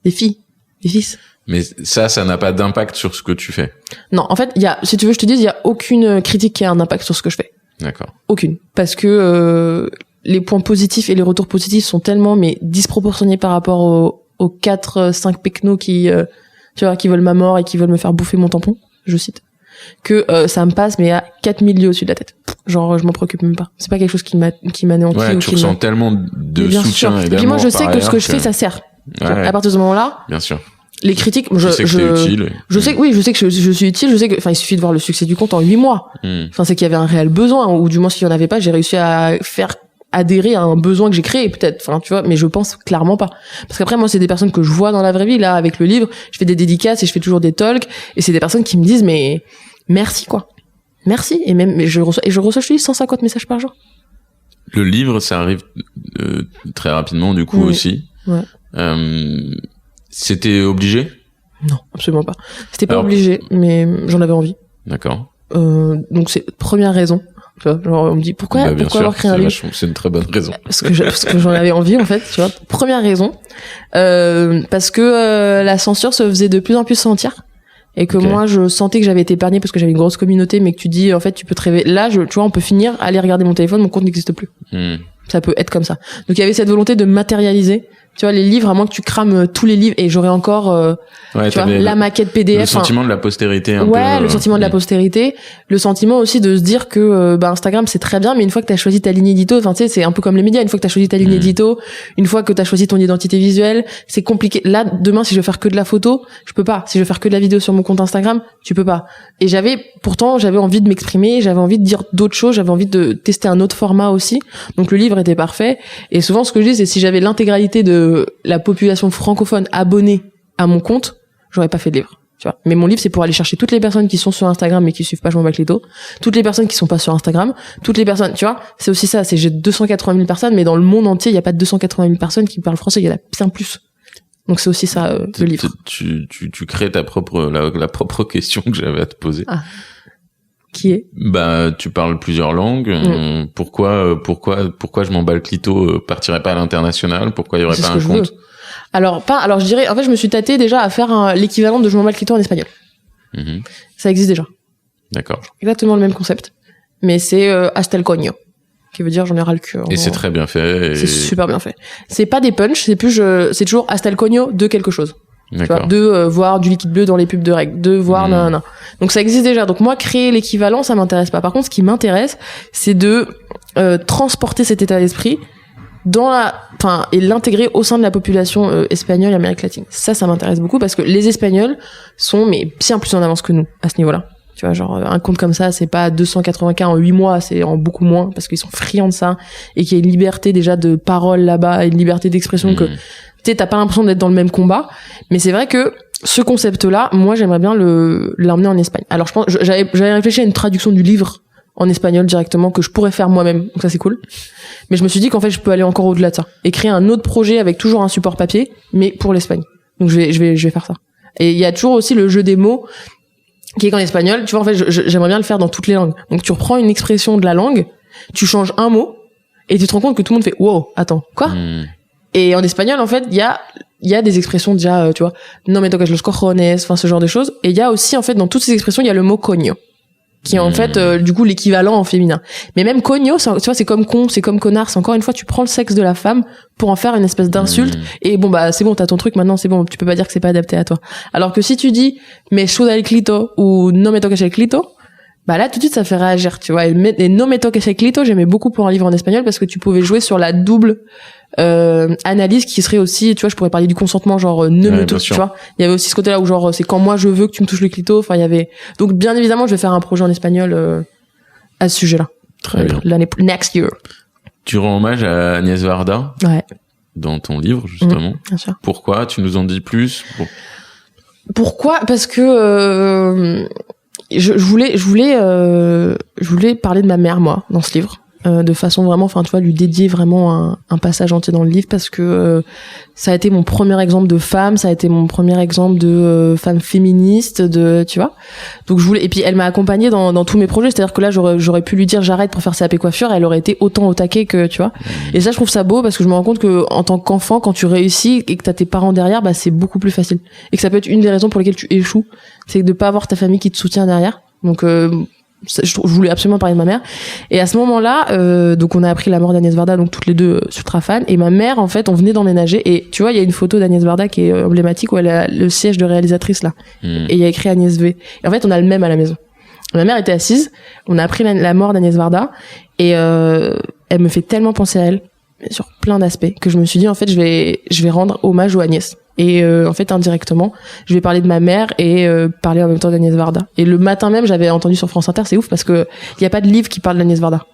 Des filles, des fils. Mais ça n'a pas d'impact sur ce que tu fais. Non, en fait, si tu veux, je te dis, il y a aucune critique qui a un impact sur ce que je fais. D'accord. Aucune. Parce que les points positifs et les retours positifs sont tellement disproportionnés par rapport aux 4-5 pecnos qui veulent ma mort et qui veulent me faire bouffer mon tampon, je cite, que ça me passe mais à 4000 lieues au-dessus de la tête. Genre je m'en préoccupe même pas. C'est pas quelque chose qui m'anéantit. Ouais, tu ressens tellement de soutien et d'amour. Et puis moi je sais que ce que je fais ça sert. Ouais. À partir de ce moment-là. Bien sûr. Les critiques, je sais que t'es utile. Je sais que je suis utile, je sais que, il suffit de voir le succès du compte en 8 mois. C'est qu'il y avait un réel besoin, ou du moins s'il y en avait pas, j'ai réussi à faire adhérer à un besoin que j'ai créé, peut-être. Tu vois, mais je pense clairement pas. Parce qu'après, moi, c'est des personnes que je vois dans la vraie vie, là, avec le livre, je fais des dédicaces et je fais toujours des talks, et c'est des personnes qui me disent, mais, merci, quoi. Merci. Et même, je reçois, je te dis, 150 messages par jour. Le livre, ça arrive, très rapidement, du coup, aussi. Ouais. C'était obligé? Non, absolument pas. C'était pas obligé, mais j'en avais envie. D'accord. Donc c'est première raison. Tu vois, genre on me dit pourquoi avoir créé un livre? C'est une très bonne raison. Parce que j'en avais envie en fait, tu vois. Première raison, parce que la censure se faisait de plus en plus sentir. Et que moi je sentais que j'avais été épargnée parce que j'avais une grosse communauté, mais que tu dis en fait tu peux te rêver. Là, tu vois, on peut finir, aller regarder mon téléphone, mon compte n'existe plus. Ça peut être comme ça. Donc il y avait cette volonté de matérialiser. Tu vois, les livres, à moins que tu crames tous les livres, et j'aurais encore, tu vois, la maquette PDF. Le sentiment de la postérité, un peu. Ouais, le sentiment de la postérité. Le sentiment aussi de se dire que, Instagram, c'est très bien, mais une fois que t'as choisi ta ligne édito, tu sais, c'est un peu comme les médias. Une fois que t'as choisi ta ligne édito, une fois que t'as choisi ton identité visuelle, c'est compliqué. Là, demain, si je veux faire que de la photo, je peux pas. Si je veux faire que de la vidéo sur mon compte Instagram, tu peux pas. Et j'avais envie de m'exprimer, j'avais envie de dire d'autres choses, j'avais envie de tester un autre format aussi. Donc le livre était parfait. Et souvent, ce que je dis, c'est si j'avais l'intégralité de la population francophone abonnée à mon compte, j'aurais pas fait de livre, tu vois. Mais mon livre, c'est pour aller chercher toutes les personnes qui sont sur Instagram mais qui suivent pas Je m'en bats les dos, toutes les personnes qui sont pas sur Instagram, toutes les personnes, tu vois. C'est aussi ça, j'ai 280 000 personnes, mais dans le monde entier, il y a pas de 280 000 personnes qui parlent français, il y en a bien plus. Donc c'est aussi ça, le livre. Tu crées la propre question que j'avais à te poser. Qui est? Bah, tu parles plusieurs langues. Pourquoi je m'en bats le clito, partirais pas à l'international? Pourquoi il y aurait pas un compte? Alors, je dirais, en fait, je me suis tâtée déjà à faire l'équivalent de je m'en bats le clito en espagnol. Ça existe déjà. D'accord. Exactement le même concept. Mais c'est hasta el coño, qui veut dire j'en ai ras le cul. Et c'est très bien fait. C'est super bien fait. C'est pas des punchs, c'est toujours hasta el coño de quelque chose. D'accord. Tu vois, de voir du liquide bleu dans les pubs de règles, de voir nanana. Donc ça existe déjà. Donc moi, créer l'équivalent, ça m'intéresse pas. Par contre, ce qui m'intéresse, c'est de transporter cet état d'esprit et l'intégrer au sein de la population espagnole et Amérique latine. Ça m'intéresse beaucoup parce que les Espagnols sont bien plus en avance que nous à ce niveau-là. Tu vois, genre un compte comme ça, c'est pas 280K en 8 mois, c'est en beaucoup moins parce qu'ils sont friands de ça et qu'il y a une liberté déjà de parole là-bas, une liberté d'expression que tu sais, t'as pas l'impression d'être dans le même combat. Mais c'est vrai que ce concept-là, moi, j'aimerais bien l'emmener en Espagne. Alors, je pense, j'avais réfléchi à une traduction du livre en espagnol directement que je pourrais faire moi-même. Donc ça, c'est cool. Mais je me suis dit qu'en fait, je peux aller encore au-delà de ça et créer un autre projet avec toujours un support papier, mais pour l'Espagne. Donc je vais faire ça. Et il y a toujours aussi le jeu des mots qui est qu'en espagnol, tu vois, en fait, j'aimerais bien le faire dans toutes les langues. Donc tu reprends une expression de la langue, tu changes un mot et tu te rends compte que tout le monde fait wow, attends, quoi? Et en espagnol, en fait, il y a des expressions déjà, tu vois, no me toques los cojones, enfin ce genre de choses. Et il y a aussi, en fait, dans toutes ces expressions, il y a le mot coño, qui est en fait, du coup, l'équivalent en féminin. Mais même coño, tu vois, c'est comme con, c'est comme connard. C'est encore une fois, tu prends le sexe de la femme pour en faire une espèce d'insulte. Et bon, bah, c'est bon, t'as ton truc maintenant, c'est bon, tu peux pas dire que c'est pas adapté à toi. Alors que si tu dis me suda el clito ou no me toques el clito, bah là, tout de suite, ça fait réagir, tu vois. Et no me toques el clito, j'aimais beaucoup pour un livre en espagnol parce que tu pouvais jouer sur la double analyse qui serait aussi, tu vois, je pourrais parler du consentement, genre ne me touche, tu vois. Il y avait aussi ce côté-là où genre c'est quand moi je veux que tu me touches le clito. Enfin, il y avait. Donc bien évidemment, je vais faire un projet en espagnol à ce sujet-là. Très bien. L'année next year. Tu rends hommage à Agnès Varda. Ouais. Dans ton livre justement. Bien sûr. Pourquoi? Tu nous en dis plus? Pourquoi? Parce que je voulais parler de ma mère, moi, dans ce livre. De façon vraiment, enfin tu vois, lui dédier vraiment un passage entier dans le livre parce que ça a été mon premier exemple de femme, ça a été mon premier exemple de femme féministe, tu vois. Donc et puis elle m'a accompagnée dans tous mes projets, c'est-à-dire que là j'aurais pu lui dire j'arrête pour faire CAP coiffure, elle aurait été autant au taquet que, tu vois. Et ça je trouve ça beau parce que je me rends compte que en tant qu'enfant, quand tu réussis et que t'as tes parents derrière, bah c'est beaucoup plus facile. Et que ça peut être une des raisons pour lesquelles tu échoues, c'est de pas avoir ta famille qui te soutient derrière. Donc je voulais absolument parler de ma mère. Et à ce moment-là, donc on a appris la mort d'Agnès Varda, donc toutes les deux ultra fans. Et ma mère, en fait, on venait d'emménager. Et tu vois, il y a une photo d'Agnès Varda qui est emblématique où elle a le siège de réalisatrice là. Et il y a écrit Agnès V. Et en fait, on a le même à la maison. Ma mère était assise. On a appris la mort d'Agnès Varda. Et elle me fait tellement penser à elle sur plein d'aspects que je me suis dit en fait, je vais rendre hommage aux Agnès. Et en fait, indirectement, je vais parler de ma mère et parler en même temps d'Agnès Varda. Et le matin même, j'avais entendu sur France Inter, c'est ouf parce que il y a pas de livre qui parle d'Agnès Varda.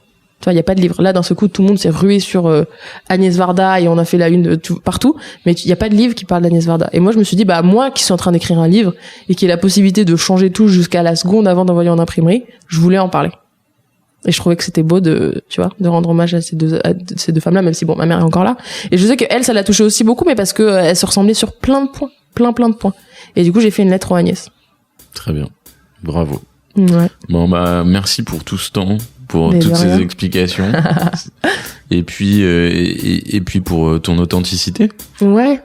Tu vois, il y a pas de livre. Là, d'un seul coup, tout le monde s'est rué sur Agnès Varda et on a fait la une partout, mais il y a pas de livre qui parle d'Agnès Varda. Et moi, je me suis dit, bah moi, qui suis en train d'écrire un livre et qui ai la possibilité de changer tout jusqu'à la seconde avant d'envoyer en imprimerie, je voulais en parler. Et je trouvais que c'était beau de rendre hommage à ces deux femmes-là, même si bon, ma mère est encore là. Et je sais que elle, ça l'a touchée aussi beaucoup, mais parce que elle se ressemblait sur plein de points, plein de points. Et du coup, j'ai fait une lettre aux Agnès. Très bien. Bravo. Ouais. Bon, bah, merci pour tout ce temps, pour toutes ces explications. Et puis pour ton authenticité. Ouais.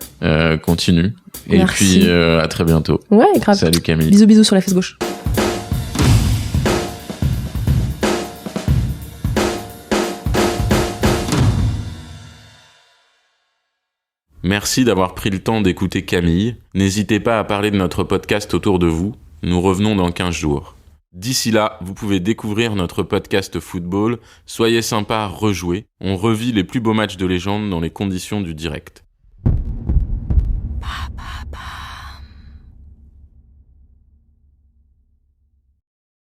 Continue. Merci. Et puis, à très bientôt. Ouais, grave. Salut Camille. Bisous sur la fesse gauche. Merci d'avoir pris le temps d'écouter Camille. N'hésitez pas à parler de notre podcast autour de vous. Nous revenons dans 15 jours. D'ici là, vous pouvez découvrir notre podcast football. Soyez sympa, rejouez. On revit les plus beaux matchs de légende dans les conditions du direct.